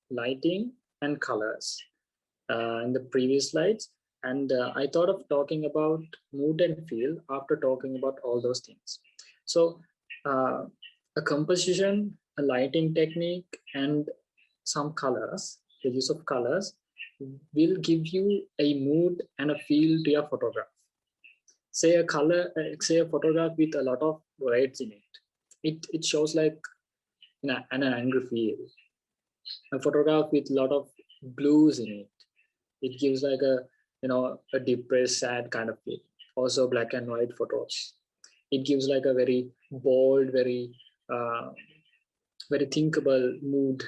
lighting, and colors in the previous slides. And I thought of talking about mood and feel after talking about all those things. So a composition, a lighting technique, and some colors, the use of colors, will give you a mood and a feel to your photograph. Say a photograph with a lot of reds in it. It shows like an angry feel. A photograph with a lot of blues in it. It gives like a depressed, sad kind of feel. Also black and white photos. It gives like a very bold, very thinkable mood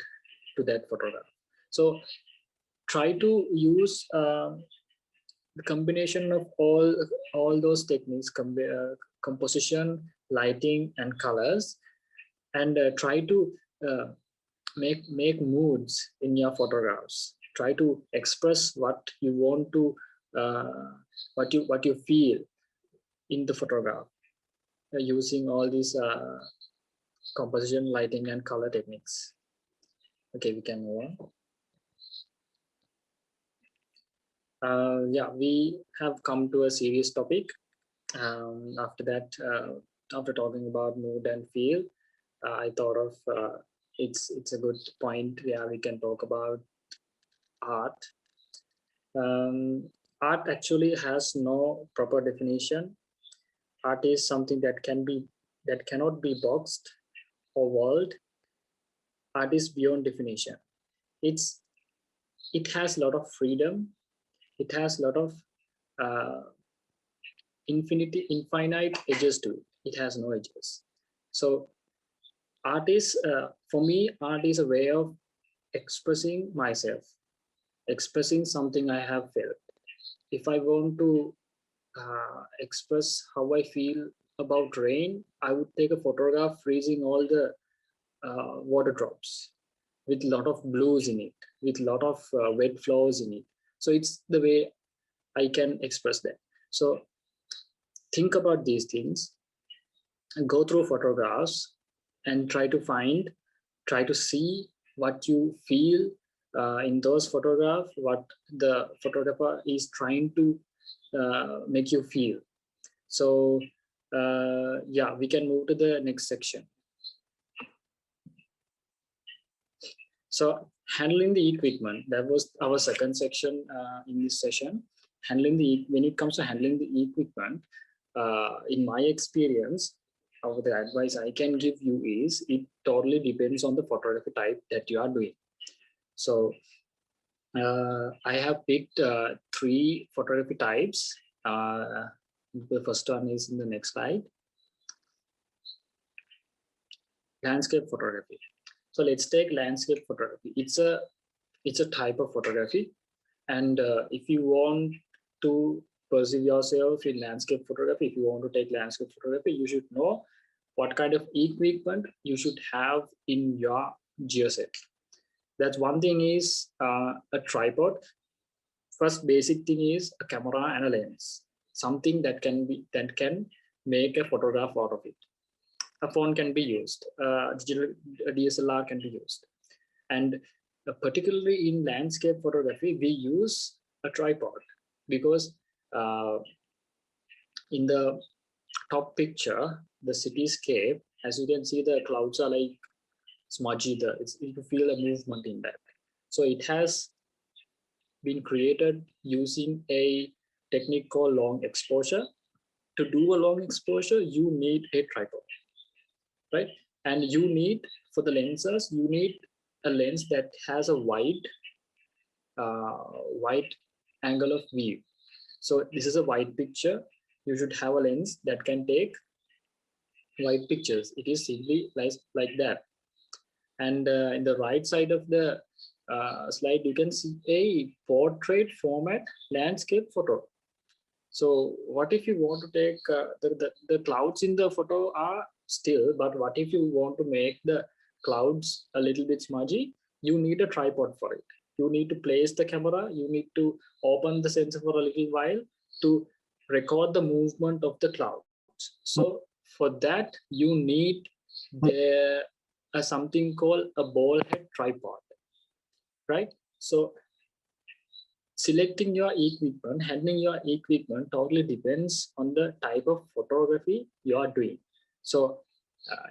to that photograph. So try to use the combination of all those techniques, composition, lighting, and colors, and try to make moods in your photographs. try to express what you want to, what you feel in the photograph using all these composition, lighting, and color techniques. Okay, we can move on. Yeah, we have come to a serious topic. After that, after talking about mood and feel, I thought of it's a good point where we can talk about art. Art actually has no proper definition. Art is something that cannot be boxed or walled. Art is beyond definition. It's it has a lot of freedom. It has a lot of uh, infinite edges to it. It has no edges. So art is, for me, art is a way of expressing myself, expressing something I have felt. If I want to express how I feel about rain, I would take a photograph freezing all the water drops with a lot of blues in it, with a lot of wet flowers in it. So it's the way I can express that. So think about these things and go through photographs and try to see what you feel in those photographs, what the photographer is trying to make you feel. So yeah, we can move to the next section. So handling the equipment, that was our second section in this session. When it comes to handling the equipment, in my experience, the advice I can give you is it totally depends on the photography type that you are doing. So I have picked 3 photography types. The first one is in the next slide. Landscape photography. So let's take landscape photography. It's a type of photography, and if you want to pursue yourself in landscape photography, if you want to take landscape photography, you should know what kind of equipment you should have in your gear set. That's one thing is a tripod. First basic thing is a camera and a lens, something that can make a photograph out of it. A phone can be used, digital DSLR can be used, and particularly in landscape photography, we use a tripod because in the top picture, the cityscape, as you can see, the clouds are like smudgy. You can feel a movement in that. So it has been created using a technique called long exposure. To do a long exposure, you need a tripod, right? And you need, for the lenses, you need a lens that has a wide angle of view. So this is a wide picture. You should have a lens that can take wide pictures. It is simply like that. And in the right side of the slide, you can see a portrait format landscape photo. So what if you want to take the clouds in the photo are still, but what if you want to make the clouds a little bit smudgy? You need a tripod for it. You need to place the camera. You need to open the sensor for a little while to record the movement of the clouds. So for that, you need something called a ball head tripod, right? So selecting your equipment, handling your equipment totally depends on the type of photography you are doing. So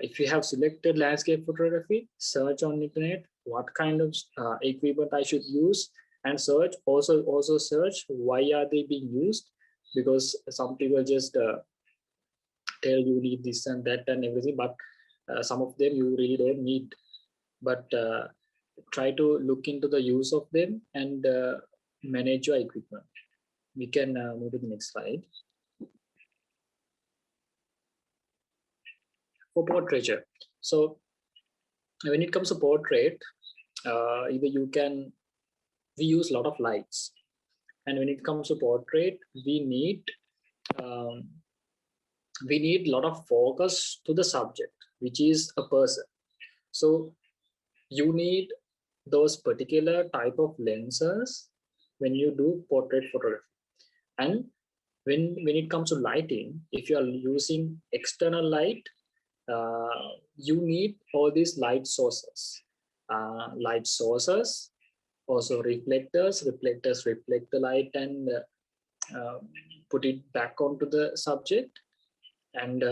if you have selected landscape photography, search on internet what kind of equipment I should use, and search also search why are they being used, because some people just tell you need this and that and everything, but some of them you really don't need. But try to look into the use of them and manage your equipment. We can move to the next slide. For portraiture, so when it comes to portrait, we use a lot of lights, and when it comes to portrait, we need a lot of focus to the subject, which is a person. So you need those particular type of lenses when you do portrait photography. And when it comes to lighting, if you are using external light, you need all these light sources. Also reflectors reflect the light and put it back onto the subject. And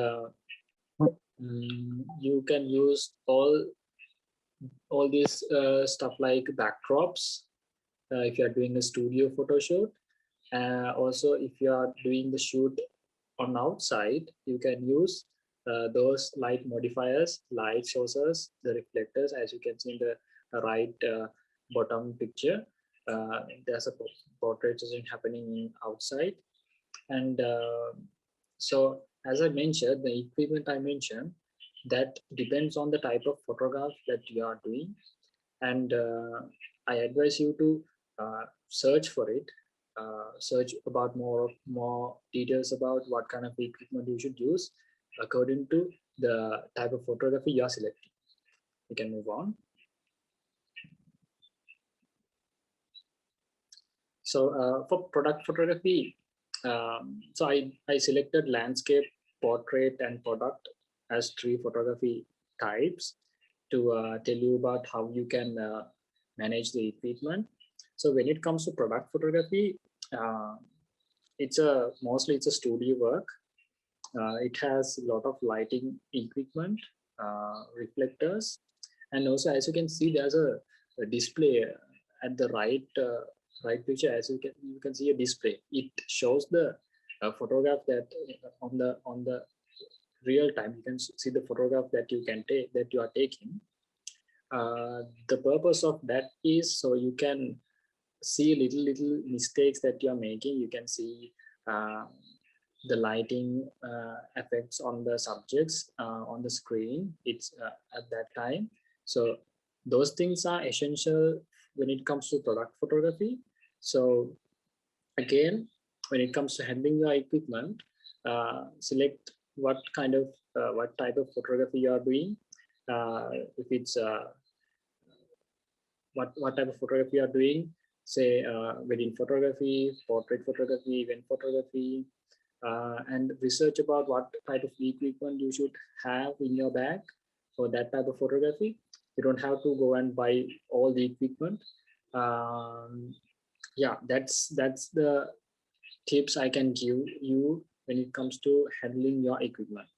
you can use all these stuff like backdrops if you are doing a studio photo shoot. Also, if you are doing the shoot on outside, you can use those light modifiers, light sources, the reflectors, as you can see in the right bottom picture. There's a portrait session happening outside. And so, as I mentioned, the equipment I mentioned, that depends on the type of photograph that you are doing. And I advise you to search for it, search about more details about what kind of equipment you should use according to the type of photography you are selecting. We can move on. So for product photography, so I selected landscape, portrait, and product as 3 photography types to tell you about how you can manage the equipment. So when it comes to product photography, mostly it's a studio work. It has a lot of lighting equipment, reflectors, and also, as you can see, there's a display at the right picture. As you can see a display. It shows the photograph that on the real time. You can see the photograph that you are taking. The purpose of that is so you can see little mistakes that you are making. You can see the lighting effects on the subjects on the screen. It's at that time. So those things are essential when it comes to product photography. So again, when it comes to handling your equipment, select what type of photography you are doing. If it's what type of photography you are doing, say wedding photography, portrait photography, event photography, and research about what type of equipment you should have in your bag for that type of photography. You don't have to go and buy all the equipment. Yeah, that's the tips I can give you when it comes to handling your equipment.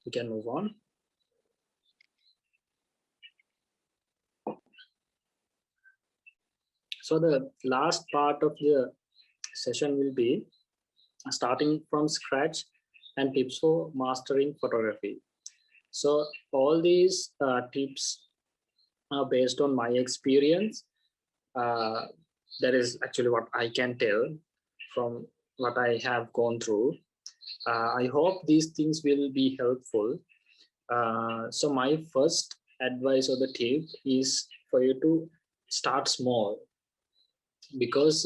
We can move on. So the last part of the session will be starting from scratch and tips for mastering photography. So all these tips are based on my experience. That is actually what I can tell from what I have gone through. I hope these things will be helpful. So my first advice or the tip is for you to start small, because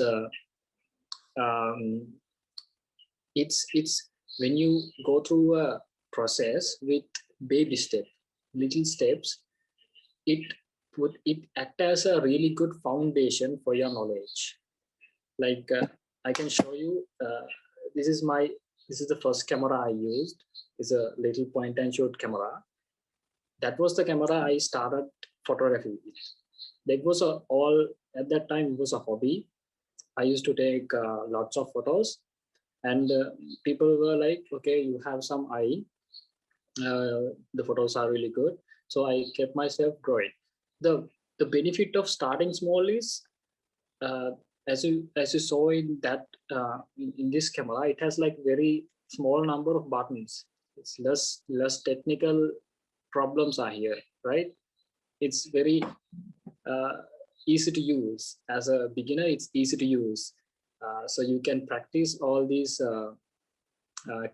it's when you go through a process with baby steps, little steps, it act as a really good foundation for your knowledge. Like I can show you. This is the first camera I used. It's a little point and shoot camera. That was the camera I started photography with. That was all at that time. It was a hobby. I used to take lots of photos, and people were like, "Okay, you have some eye. The photos are really good." So I kept myself growing. The benefit of starting small is, as you saw in that in this camera, it has like very small number of buttons. It's less technical problems are here, right? It's very easy to use. As a beginner, it's easy to use. So you can practice all these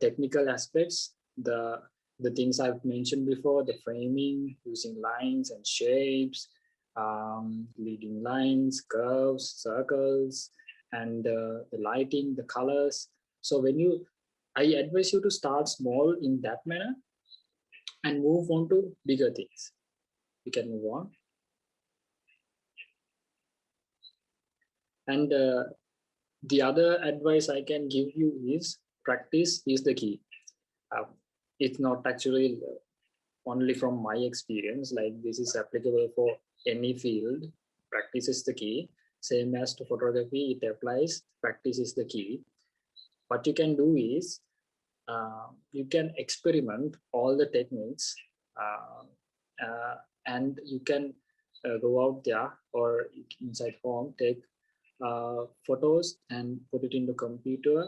technical aspects, the things I've mentioned before, the framing, using lines and shapes, leading lines, curves, circles, and the lighting, the colors. So I advise you to start small in that manner and move on to bigger things. We can move on. And the other advice I can give you is practice is the key. It's not actually only from my experience, like this is applicable for any field. Practice is the key. Same as to photography, it applies. Practice is the key. What you can do is you can experiment all the techniques and you can go out there or inside home, take photos and put it into computer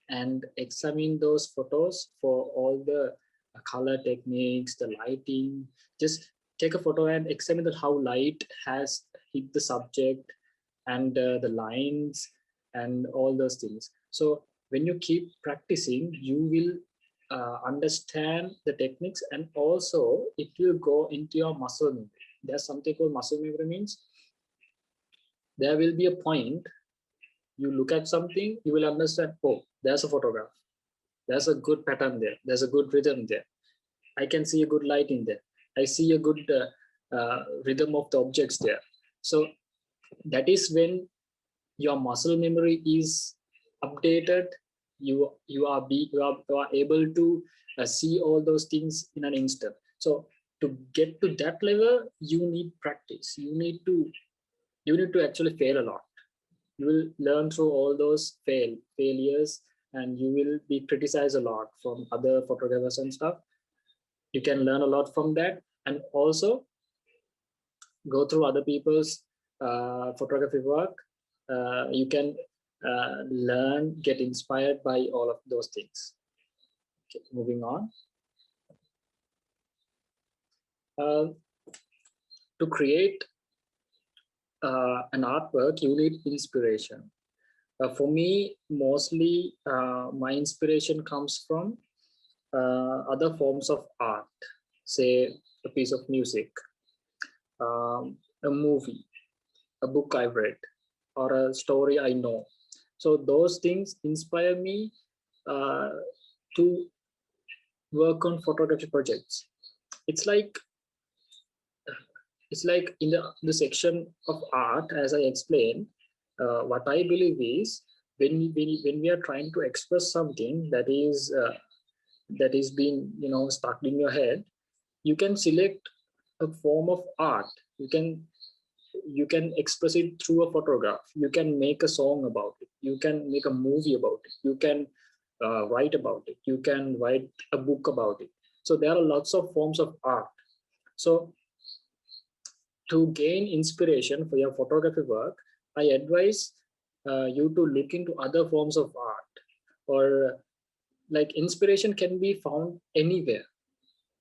and examine those photos for all the color techniques, the lighting. Just take a photo and examine that how light has hit the subject and the lines and all those things. So when you keep practicing, you will understand the techniques, and also it will go into your muscle memory. There's something called muscle memory. Means there will be a point you look at something, you will understand, oh, there's a photograph, there's a good pattern there, there's a good rhythm there, I can see a good light in there, I see a good rhythm of the objects there. So that is when your muscle memory is updated. You are able to see all those things in an instant. So to get to that level, you need practice. You need to actually fail a lot. You will learn through all those failures, and you will be criticized a lot from other photographers and stuff. You can learn a lot from that, and also go through other people's photography work. You can learn, get inspired by all of those things. Okay, moving on. To create an artwork, you need inspiration. For me, mostly my inspiration comes from other forms of art, say a piece of music, a movie, a book I read, or a story I know. So those things inspire me to work on photography projects. It's like in the section of art, as I explained. What I believe is when we are trying to express something that is being stuck in your head, you can select a form of art. You can express it through a photograph. You can make a song about it. You can make a movie about it. You can write about it. You can write a book about it. So there are lots of forms of art. So to gain inspiration for your photography work, I advise you to look into other forms of art. Or like inspiration can be found anywhere.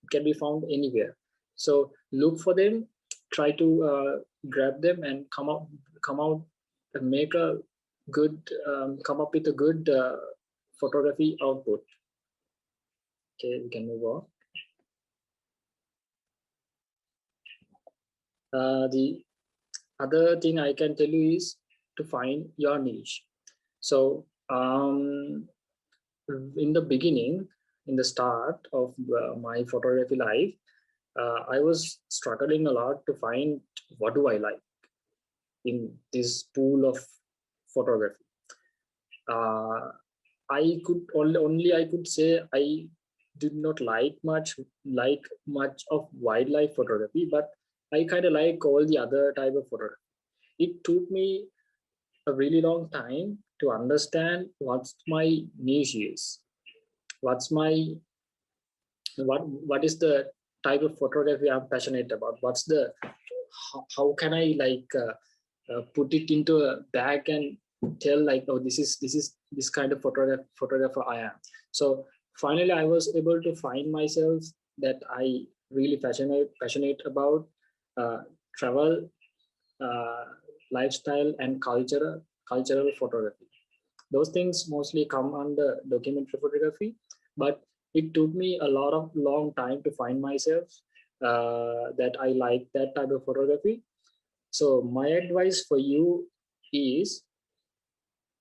It can be found anywhere. So look for them, try to grab them, and come out and make a good, come up with a good photography output. Okay, we can move on. The other thing I can tell you is to find your niche. So in the beginning, in the start of my photography life, I was struggling a lot to find what do I like in this pool of photography. I could only I could say I did not like much of wildlife photography, but I kind of like all the other type of photography. It took me a really long time to understand what's my niche is, what's my what is the type of photography I'm passionate about, what's the how can I put it into a bag and tell like, oh, this is this kind of photographer I am. So finally I was able to find myself that I really passionate about travel, lifestyle, and cultural photography. Those things mostly come under documentary photography, but it took me a long time to find myself that I like that type of photography. So my advice for you is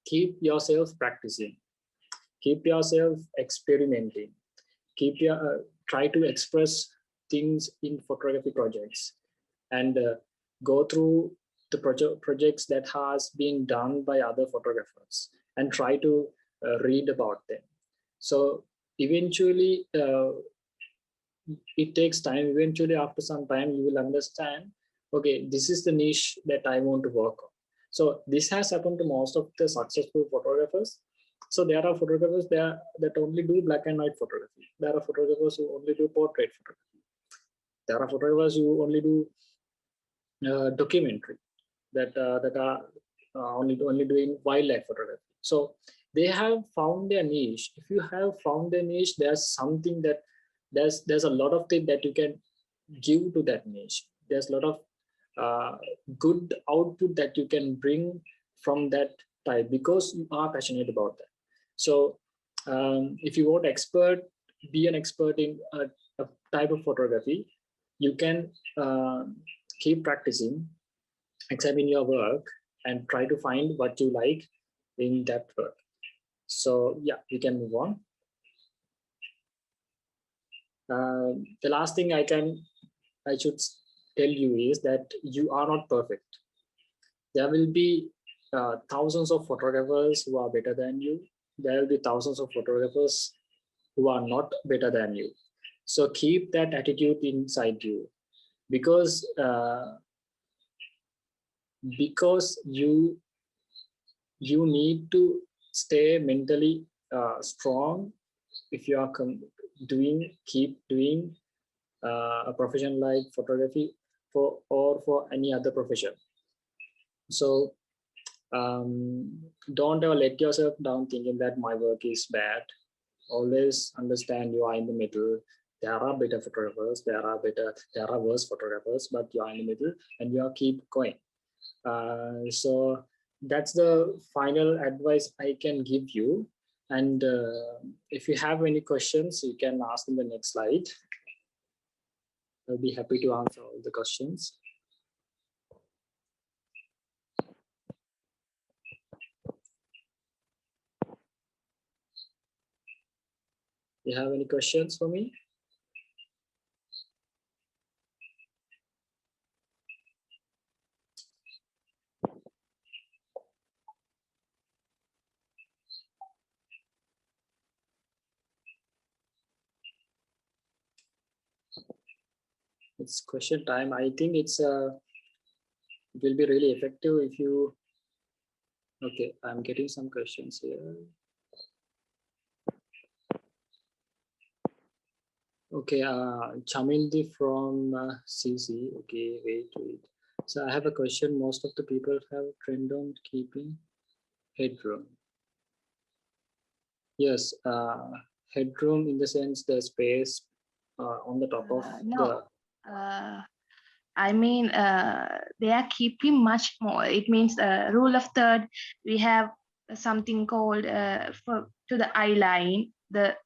keep yourself practicing, keep yourself experimenting, try to express things in photography projects, and go through the projects that has been done by other photographers and try to read about them. So eventually it takes time. Eventually after some time you will understand, okay, this is the niche that I want to work on. So this has happened to most of the successful photographers. So there are photographers there that only do black and white photography. There are photographers who only do portrait photography. There are photographers who only do documentary, that are only doing wildlife photography. So they have found their niche. If you have found their niche, there's something that there's a lot of things that you can give to that niche. There's a lot of good output that you can bring from that type because you are passionate about that. So if you want be an expert in a type of photography, you can keep practicing, examine your work, and try to find what you like in that work. So yeah, we can move on. The last thing I should tell you is that you are not perfect. There will be thousands of photographers who are better than you. There will be thousands of photographers who are not better than you. So keep that attitude inside you, because you need to stay mentally strong if you are keep doing a profession like photography for any other profession. So don't ever let yourself down thinking that my work is bad. Always understand you are in the middle. There are better photographers, there are worse photographers, but you are in the middle and you are keep going. So that's the final advice I can give you. And if you have any questions, you can ask in the next slide. I'll be happy to answer all the questions. You have any questions for me? It's question time. I think it will be really effective if you. Okay, I'm getting some questions here. Okay, Chamildi from CC. Okay, wait. So I have a question. Most of the people have trend on keeping headroom. Yes, headroom in the sense the space on the top of no. I mean, they are keeping much more. It means rule of third. We have something called to the eye line, the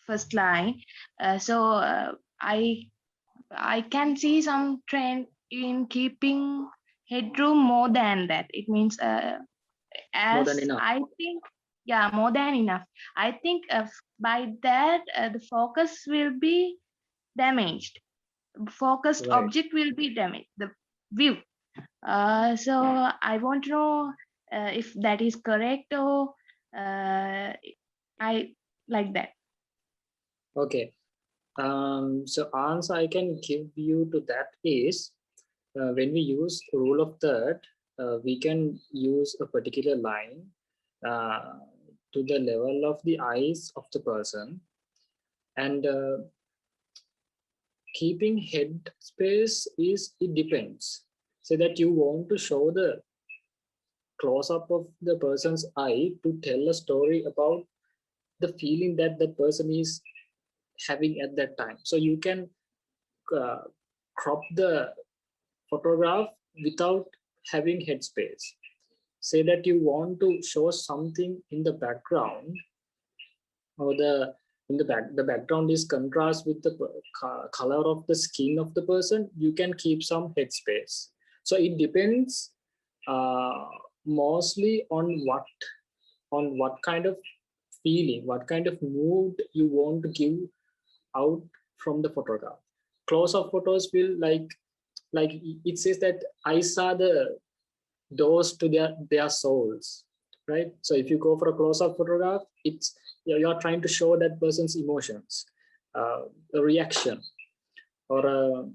first line. I can see some trend in keeping headroom more than that. It means more than enough. I think, yeah, more than enough. I think by that the focus will be damaged. Focused Right. object will be damaged. The view. So I want to know if that is correct or I like that. Okay. So answer I can give you to that is when we use rule of third, we can use a particular line to the level of the eyes of the person, and keeping head space is, it depends. So that you want to show the close up of the person's eye to tell a story about the feeling that that person is having at that time. So you can crop the photograph without having headspace. Say that you want to show something in the background, or the background is contrast with the color of the skin of the person, you can keep some headspace. So it depends mostly on what kind of feeling, what kind of mood you want to give out from the photograph. Close-up photos will like it says that I saw the those to their souls, right? So if you go for a close-up photograph, it's you're trying to show that person's emotions, a reaction, or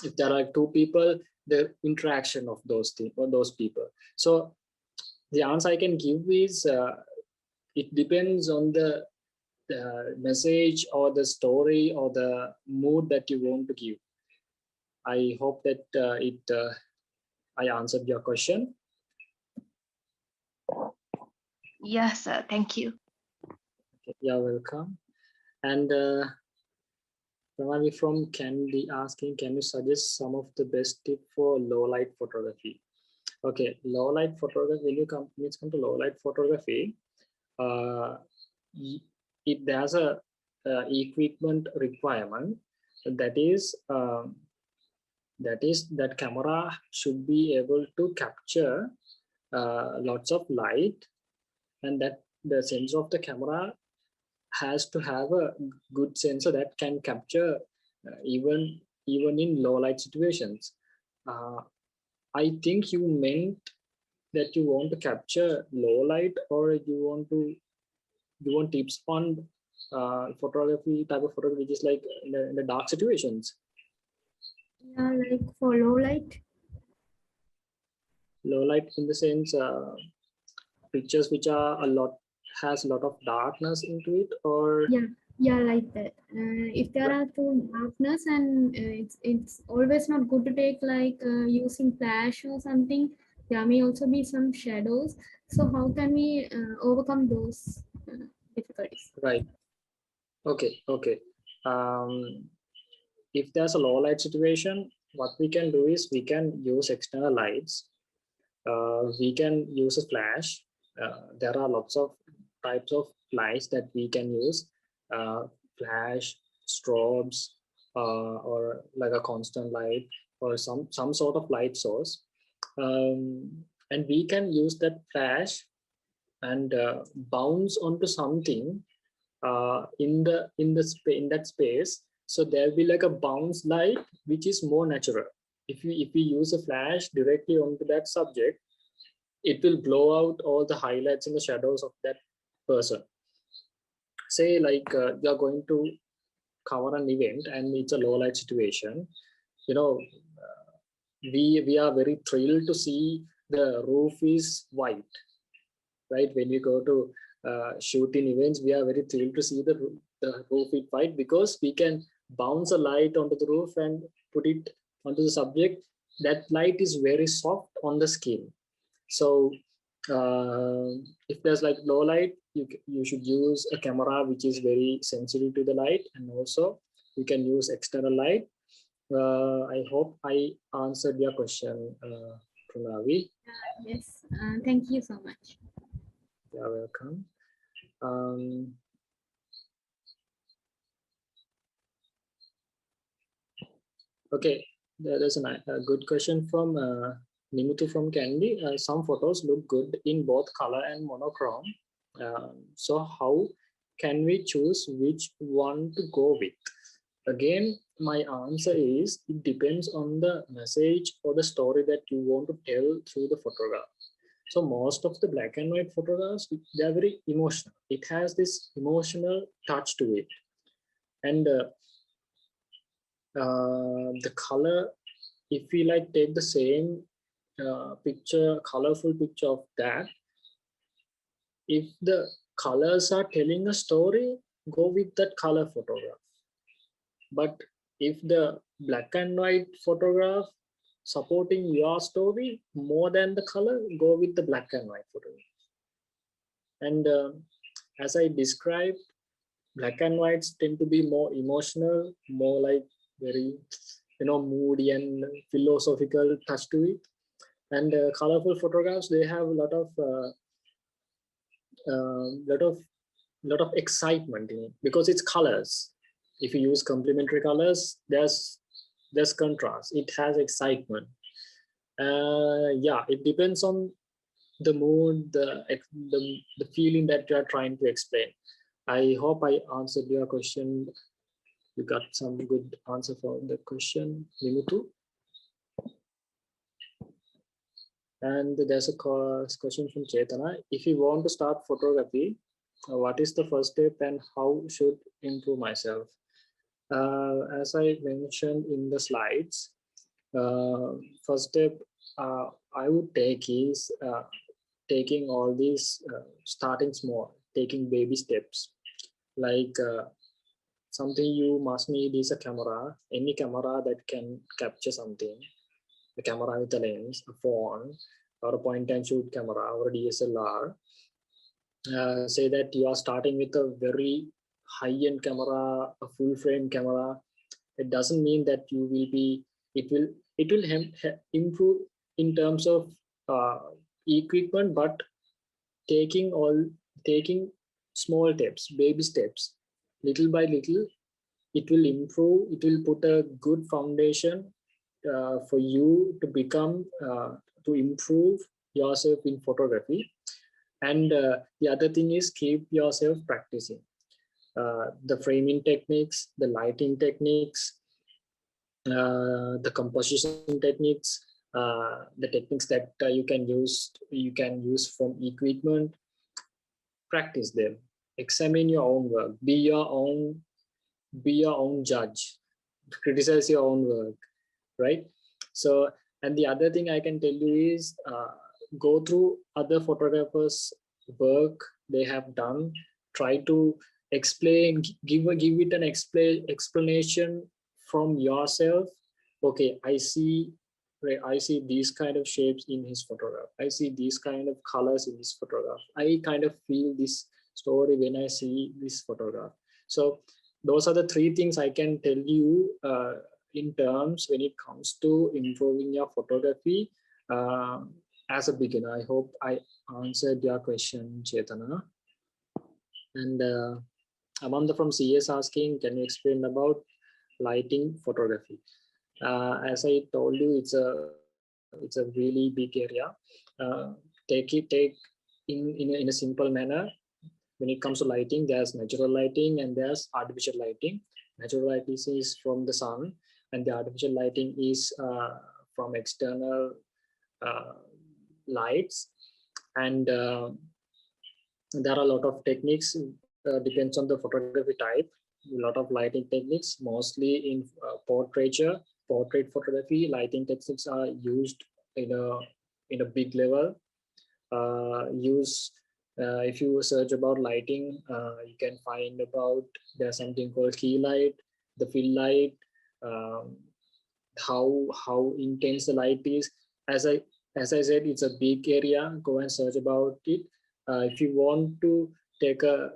if there are two people, the interaction of those people. So the answer I can give is it depends on the message or the story or the mood that you want to give. I hope that I answered your question. Yes, sir. Thank you. Okay, you're welcome. And Pranali from Candy asking, can you suggest some of the best tip for low light photography? Okay, low light photography. When it's come to low light photography, there's a equipment requirement that is that camera should be able to capture lots of light, and that the sensor of the camera has to have a good sensor that can capture even in low light situations. I think you meant that you want to capture low light, or you want tips on photography, type of photography, which is like in the dark situations. Yeah, like for low light. Low light in the sense pictures which are has a lot of darkness into it, or Yeah, like that. If there are too darkness, and it's always not good to take like using flash or something. There may also be some shadows. So how can we overcome those difficulties? right? Okay. If there's a low light situation, what we can do is we can use external lights. We can use a flash. There are lots of types of lights that we can use. Flash, strobes, or like a constant light, or some sort of light source. And we can use that flash and bounce onto something in that space. So there'll be like a bounce light which is more natural. If we use a flash directly onto that subject, it will blow out all the highlights and the shadows of that person. Say like you're going to cover an event and it's a low light situation, you know, we are very thrilled to see the roof is white, right? When we go to shooting events, we are very thrilled to see the roof is white, because we can bounce a light onto the roof and put it onto the subject. That light is very soft on the skin. So if there's like low light, you should use a camera which is very sensitive to the light, and also you can use external light. I hope I answered your question, Pranavi. Yes. Thank you so much. You're welcome. Okay, there's a good question from Nimutu from Candy. Some photos look good in both color and monochrome. So how can we choose which one to go with? Again, my answer is it depends on the message or the story that you want to tell through the photograph. So most of the black and white photographs, they are very emotional. It has this emotional touch to it. And the color, if we like take the same picture, colorful picture of that, if the colors are telling a story, go with that color photograph. But if the black and white photograph supporting your story more than the color, go with the black and white photograph. And as I described, black and whites tend to be more emotional, more like very, moody and philosophical touch to it. And colorful photographs, they have a lot of excitement in it, because it's colors. If you use complementary colors, there's contrast. It has excitement. Yeah, it depends on the mood, the feeling that you are trying to explain. I hope I answered your question. You got some good answer for the question, Nimutu. And there's a question from Chetana. If you want to start photography, what is the first step and how should improve myself? As I mentioned in the slides, first step I would take is taking all these, starting small, taking baby steps. Like something you must need is a camera, any camera that can capture something, a camera with a lens, a phone, or a point and shoot camera, or a DSLR. Say that you are starting with a very high-end camera, a full frame camera. It doesn't mean that you will be, it will improve in terms of equipment, but taking small steps, baby steps, little by little, it will improve, it will put a good foundation for you to become, to improve yourself in photography. And the other thing is keep yourself practicing the framing techniques, the lighting techniques, the composition techniques, the techniques that you can use from equipment. Practice them, examine your own work, be your own judge, criticize your own work, right? So, and the other thing I can tell you is go through other photographers' work they have done, try to explain, give it an explanation from yourself. Okay, I see these kind of shapes in his photograph, I see these kind of colors in his photograph, I kind of feel this story when I see this photograph. So those are the three things I can tell you in terms when it comes to improving your photography as a beginner. I hope I answered your question, Chetana. And Amanda from CS asking, can you explain about lighting photography? As I told you, it's a really big area. Take in a simple manner. When it comes to lighting, there's natural lighting and there's artificial lighting. Natural lighting is from the sun, and the artificial lighting is from external lights. And there are a lot of techniques, depends on the photography type. A lot of lighting techniques, mostly in portrait photography. Lighting techniques are used in a big level. If you search about lighting, you can find about there's something called key light, the fill light, how intense the light is. As I said, it's a big area. Go and search about it. If you want to take a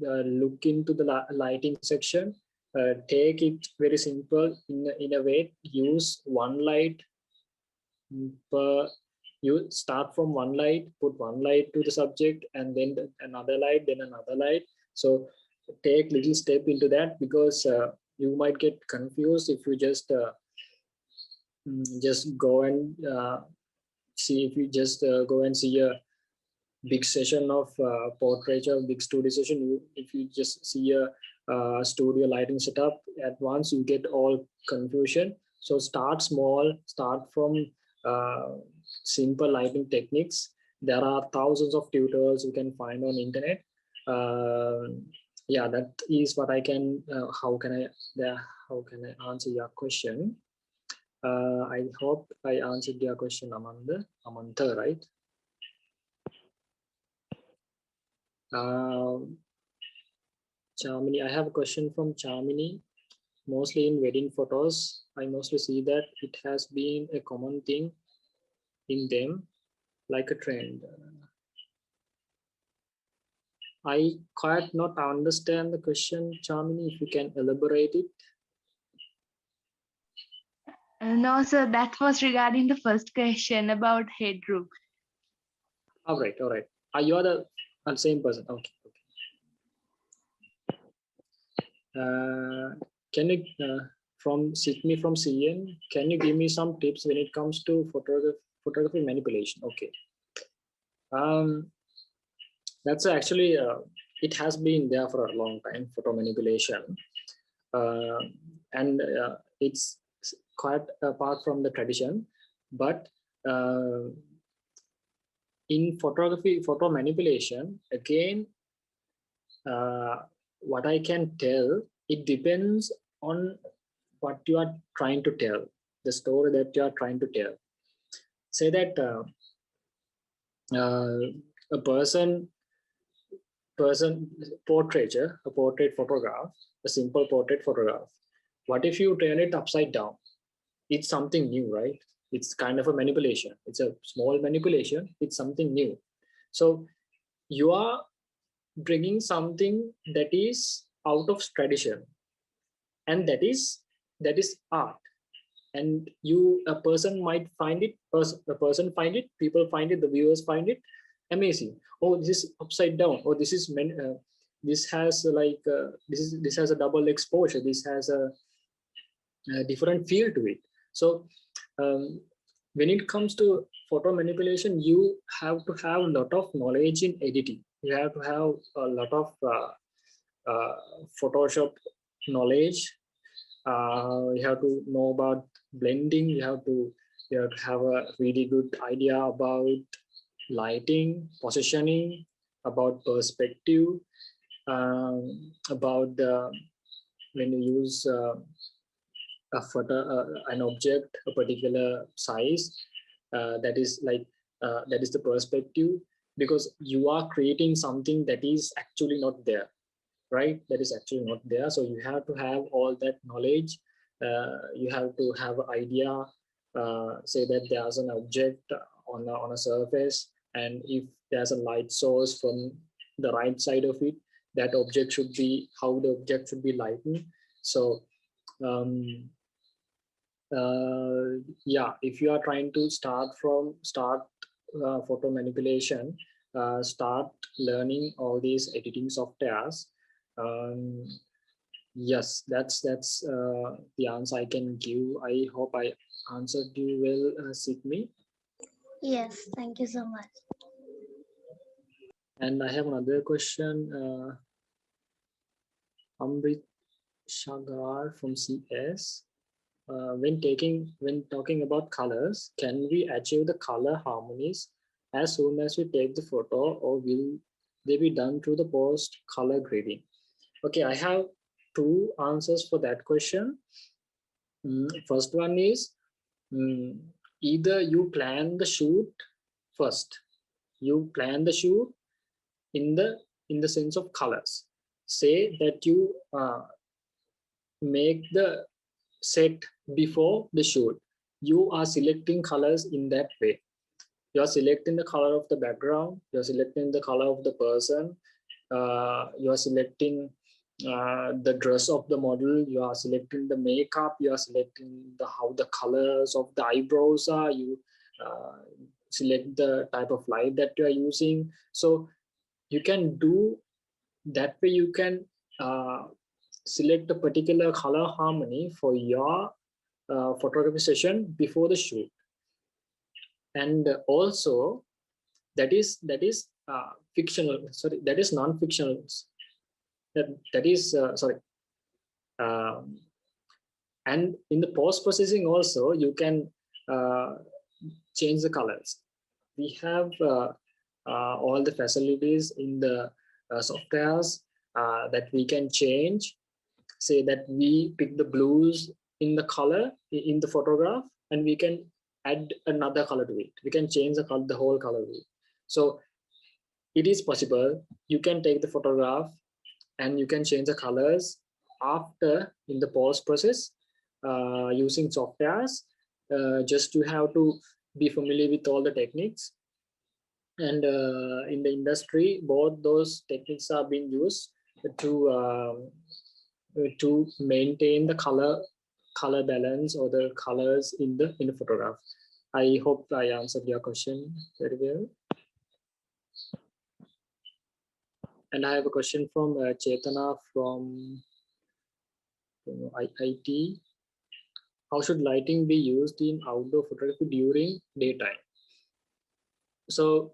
look into the lighting section, take it very simple in a way. Use one light per. You start from one light, put one light to the subject, and then another light, then another light. So take little step into that, because you might get confused if you just go and see. If you just go and see a big session of portraiture, big studio session, if you just see a studio lighting setup at once, you get all confusion. So start small, start from simple lighting techniques. There are thousands of tutors you can find on internet. Yeah, that is what I can. How can I answer your question? I hope I answered your question, Amantha, right? Chamini, I have a question from Chamini. Mostly in wedding photos, I mostly see that it has been a common thing in them, like a trend. I quite not understand the question, Chamini, if you can elaborate it. No, sir, that was regarding the first question about headroom. All right. You are the same person. Okay. Can you, from Sydney from CN, can you give me some tips when it comes to photography manipulation? Okay. That's actually, it has been there for a long time, photo manipulation. And it's quite apart from the tradition, but in photography, photo manipulation, again, what I can tell, it depends on what you are trying to tell, the story that you are trying to tell. Say that a person portraiture, a portrait photograph, a simple portrait photograph. What if you turn it upside down? It's something new, right? It's kind of a manipulation. It's a small manipulation. It's something new. So you are bringing something that is out of tradition, and that is art. And a person might find it, a person find it, people find it, the viewers find it amazing. Oh, this is upside down. Oh, this is this has like this has a double exposure. This has a different feel to it. So when it comes to photo manipulation, you have to have a lot of knowledge in editing. You have to have a lot of Photoshop knowledge. You have to know about blending. You have to have a really good idea about lighting, positioning, about perspective, about the when you use a photo, an object, a particular size, that is like that is the perspective, because you are creating something that is actually not there, right? That is actually not there. So you have to have all that knowledge. You have to have an idea. Say that there's an object on a surface, and if there's a light source from the right side of it, that object should be how the object should be lightened. So yeah, if you are trying to start photo manipulation, start learning all these editing softwares. Yes, that's the answer I can give. I hope I answered you well, Sidney. Yes, thank you so much. And I have another question. Amrit Shagar from CS. When talking about colors, can we achieve the color harmonies as soon as we take the photo, or will they be done through the post color grading? Okay, I have two answers for that question. First one is either you plan the shoot first. You plan the shoot in the sense of colors. Say that you make the set before the shoot. You are selecting colors in that way. You are selecting the color of the background. You are selecting the color of the person. You are selecting the dress of the model. You are selecting the makeup. You are selecting how the colors of the eyebrows are. You select the type of light that you are using. So you can do that way. You can select a particular color harmony for your photography session before the shoot. And also that is fictional, sorry, that is non-fictional, that is sorry, and in the post processing also you can change the colors. We have all the facilities in the softwares that we can change. Say that we pick the blues in the color in the photograph, and we can add another color to it. We can change the whole color to it. So it is possible. You can take the photograph and you can change the colors after in the post process using softwares. Just you have to be familiar with all the techniques. And in the industry, both those techniques are being used to maintain the color balance or the colors in the photograph. I hope I answered your question very well. And I have a question from Chetana from IIT. How should lighting be used in outdoor photography during daytime? So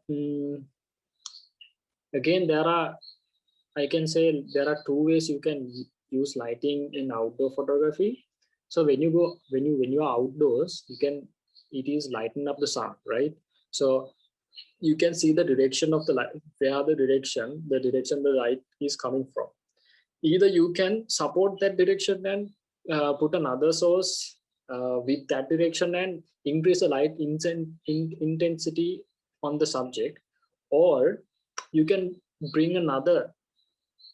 again, I can say there are two ways you can use lighting in outdoor photography. So when you are outdoors, it is lighten up the sun, right? So you can see the direction of the light, where the direction the light is coming from. Either you can support that direction and put another source with that direction and increase the light intensity on the subject, or you can bring another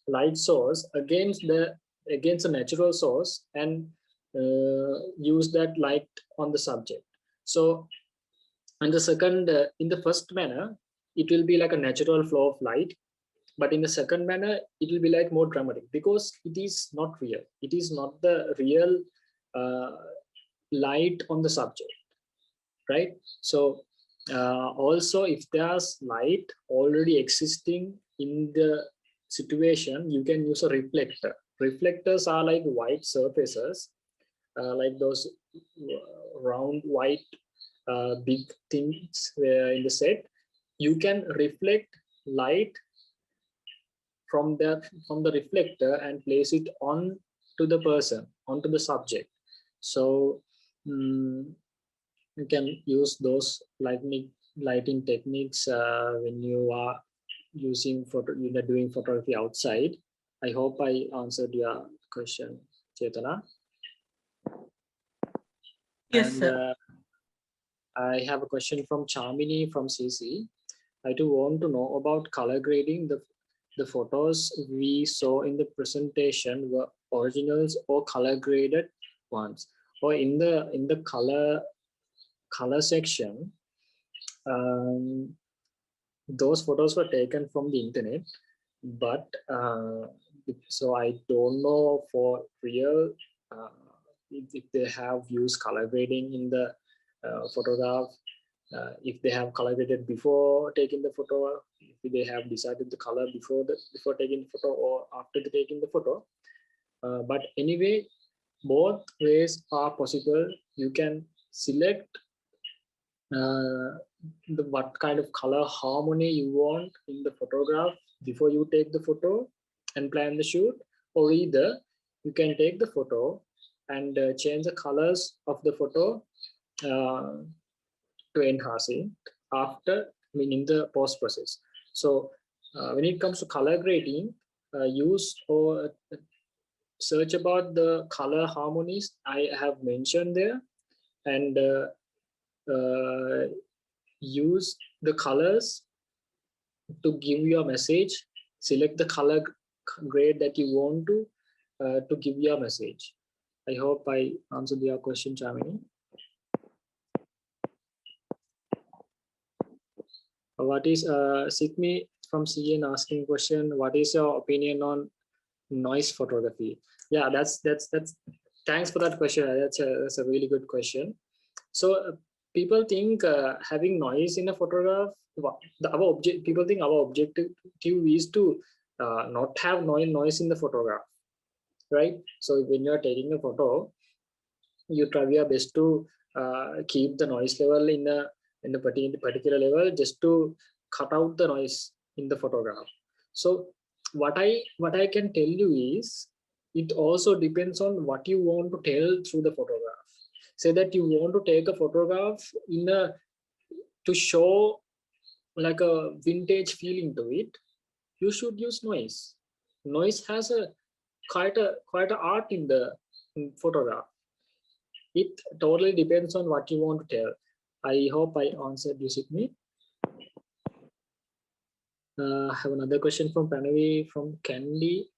light source against a natural source and use that light on the subject. So in the first manner, it will be like a natural flow of light, but in the second manner, it will be like more dramatic because it is not real. It is not the real light on the subject, right? So also, if there's light already existing in the situation, you can use a reflector. Reflectors are like white surfaces, like those round white big things in the set. You can reflect light from the reflector and place it on to the person, onto the subject. So you can use those lighting techniques when you are doing photography outside. I hope I answered your question, Chetana. Yes, And sir. I have a question from Chamini from CC. I do want to know about color grading. The photos we saw in the presentation were originals or color graded ones, or in the color section. Those photos were taken from the internet, but so I don't know for real if they have used color grading in the photograph, if they have color graded before taking the photo, if they have decided the color before taking the photo or after taking the photo. But anyway, both ways are possible. You can select what kind of color harmony you want in the photograph before you take the photo and plan the shoot, or either you can take the photo and change the colors of the photo to enhance it after, in the post process. So when it comes to color grading, use or search about the color harmonies I have mentioned there, and use the colors to give your message. Select the color grade that you want to give your message. I hope I answered your question, Chamini. What is Sidney from CN asking question? What is your opinion on noise photography? Yeah, that's thanks for that question. That's a really good question. So people think having noise in a photograph, people think our objective is to not have noise in the photograph, right? So when you're taking a photo, you try your best to keep the noise level in a particular level, just to cut out the noise in the photograph. So what I can tell you is, it also depends on what you want to tell through the photograph. Say that you want to take a photograph to show like a vintage feeling to it, you should use noise. Noise has quite a art in the photograph. It totally depends on what you want to tell. I hope I answered you, Sidney. I have another question from Pranavi from Candy.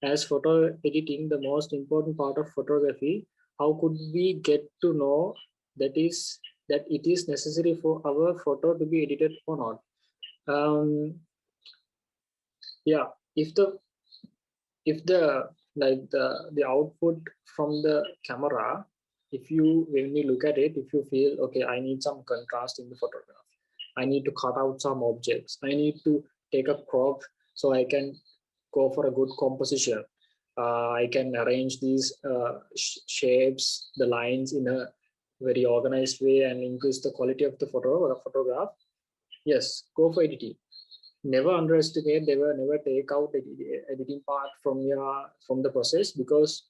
As photo editing the most important part of photography, how could we get to know that it is necessary for our photo to be edited or not? Yeah, if the output from the camera, when you look at it, if you feel okay, I need some contrast in the photograph, I need to cut out some objects, I need to take a crop so I can go for a good composition, I can arrange these shapes, the lines in a very organized way and increase the quality of the photograph. Yes, go for editing. Never underestimate, never take out the editing part from the process, because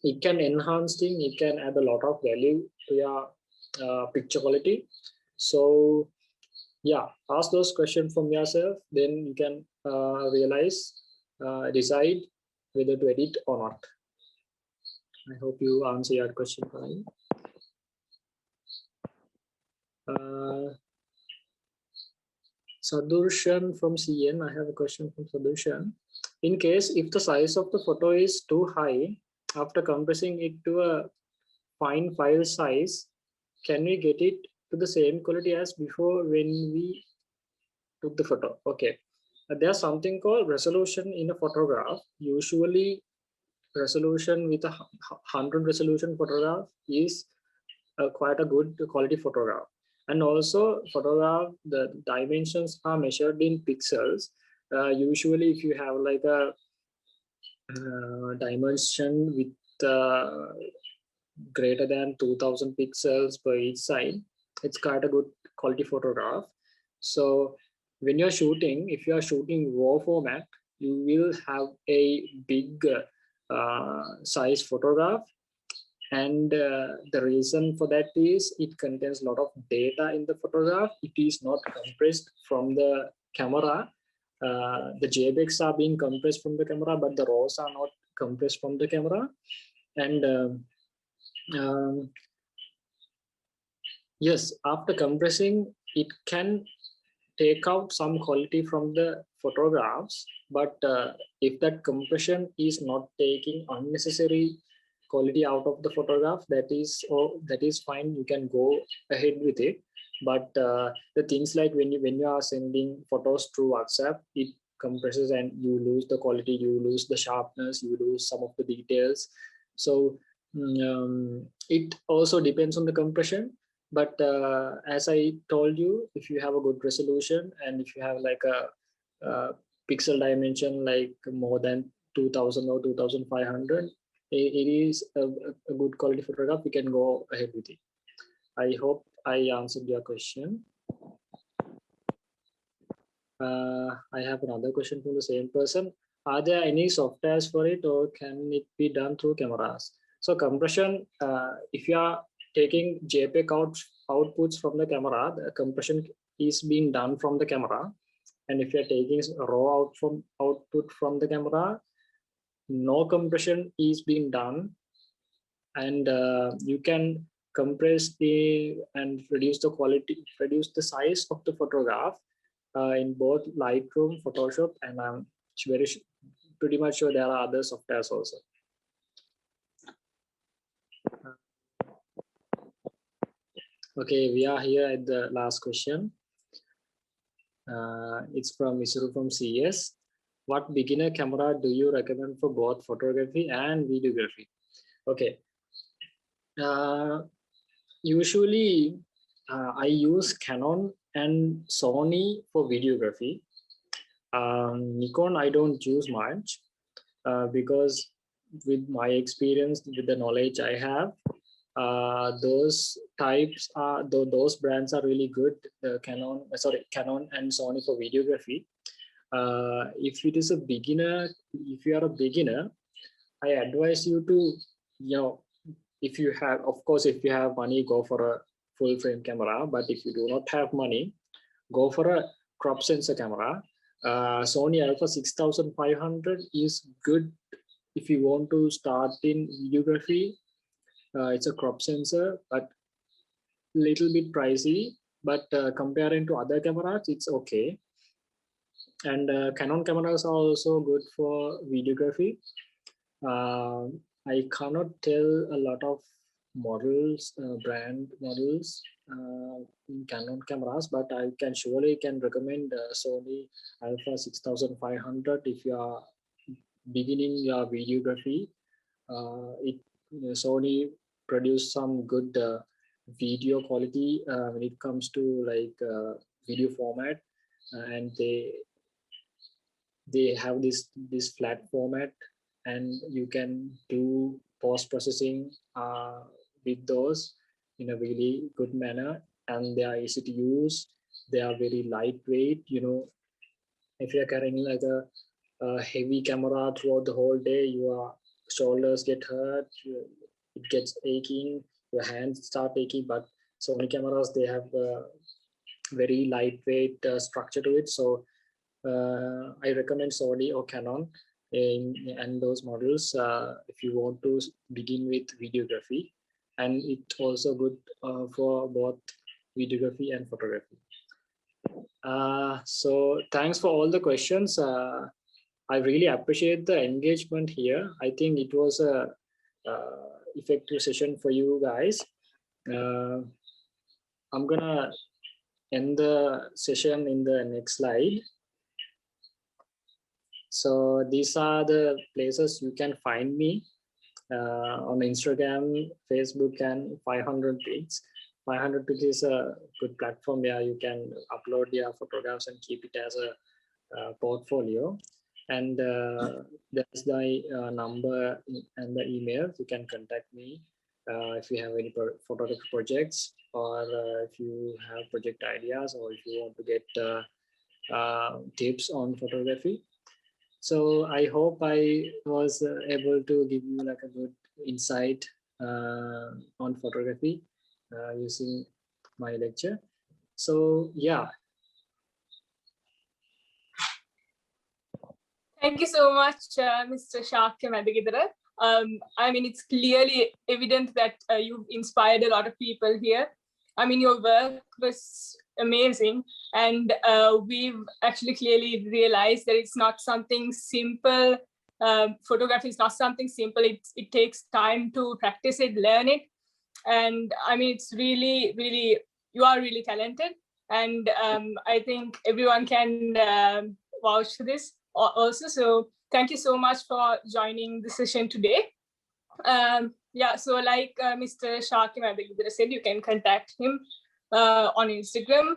it can enhance things, it can add a lot of value to your picture quality. So yeah, ask those questions from yourself, then you can decide whether to edit or not. I hope you answer your question, Brian. Sadurshan from CN, I have a question from Sadurshan. In case if the size of the photo is too high, after compressing it to a fine file size, can we get it to the same quality as before when we took the photo? Okay, there's something called resolution in a photograph. Usually resolution with a 100 resolution photograph is quite a good quality photograph. And also photograph, the dimensions are measured in pixels. Usually if you have like a dimension with greater than 2000 pixels per each side, it's quite a good quality photograph. So when you're shooting, if you are shooting raw format, you will have a big size photograph. And the reason for that is it contains a lot of data in the photograph. It is not compressed from the camera. The JPEGs are being compressed from the camera, but the RAWs are not compressed from the camera. And yes, after compressing, it can take out some quality from the photographs, but if that compression is not taking unnecessary quality out of the photograph, that is fine, you can go ahead with it. But the things like when you are sending photos through WhatsApp, it compresses and you lose the quality, you lose the sharpness, you lose some of the details. So it also depends on the compression. But as I told you, if you have a good resolution and if you have like a pixel dimension like more than 2000 or 2500, it is a good quality photograph. We can go ahead with it. I hope I answered your question. I have another question from the same person. Are there any softwares for it, or can it be done through cameras? So compression, if you are taking JPEG outputs from the camera, the compression is being done from the camera. And if you're taking raw output from the camera, no compression is being done. And you can compress and reduce the quality, reduce the size of the photograph in both Lightroom, Photoshop, and I'm pretty much sure there are other softwares also. Okay, we are here at the last question. It's from Isuru from CS. What beginner camera do you recommend for both photography and videography? Okay. Usually I use Canon and Sony for videography. Nikon I don't use much because with my experience, with the knowledge I have, those brands are really good. Canon and Sony for videography. If it is a beginner, if you are a beginner, I advise you to, if you have, of course, if you have money, go for a full frame camera. But if you do not have money, go for a crop sensor camera. Sony Alpha 6500 is good if you want to start in videography. It's a crop sensor, but little bit pricey, but comparing to other cameras, it's okay. And Canon cameras are also good for videography. I cannot tell a lot of models, brand models in Canon cameras, but I can surely recommend Sony Alpha 6500 if you are beginning your videography. Sony produce some good video quality when it comes to like video format, and they have this flat format, and you can do post processing with those in a really good manner, and they are easy to use. They are very lightweight. If you're carrying like a heavy camera throughout the whole day, your shoulders get hurt, it gets aching, your hands start aching. But Sony cameras, they have very lightweight structure to it. So I recommend Sony or Canon and those models if you want to begin with videography. And it's also good for both videography and photography. So thanks for all the questions. I really appreciate the engagement here. I think it was a effective session for you guys. I'm gonna end the session in the next slide. So these are the places you can find me on Instagram, Facebook, and 500px. 500px is a good platform where you can upload your photographs and keep it as a portfolio. And there's the number and the email. You can contact me if you have any photography projects, or if you have project ideas, or if you want to get tips on photography. So I hope I was able to give you like a good insight on photography using my lecture. So yeah. Thank you so much, Mr. Shakya Madagidara. I mean, it's clearly evident that you've inspired a lot of people here. I mean, your work was amazing, and we've actually clearly realized that it's not something simple. Photography is not something simple. It takes time to practice it, learn it. And I mean, it's really, really, you are really talented. And I think everyone can vouch for this also. So thank you so much for joining the session today. Yeah, so like Mr. Shakya Madagidara said, you can contact him on Instagram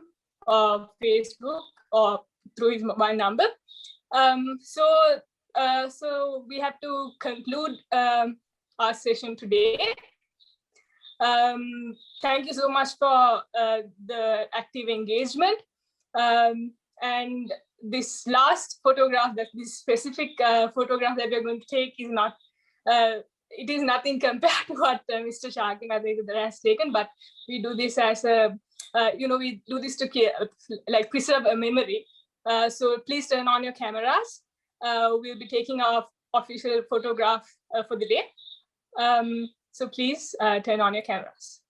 or Facebook or through his mobile number. So we have to conclude our session today. Thank you so much for the active engagement. And this last photograph, this specific photograph that we're going to take is not, it is nothing compared to what Mr. Shakya Madagidara has taken, but we do this as a, we do this to like preserve a memory. So please turn on your cameras. We'll be taking our official photograph for the day. So please turn on your cameras.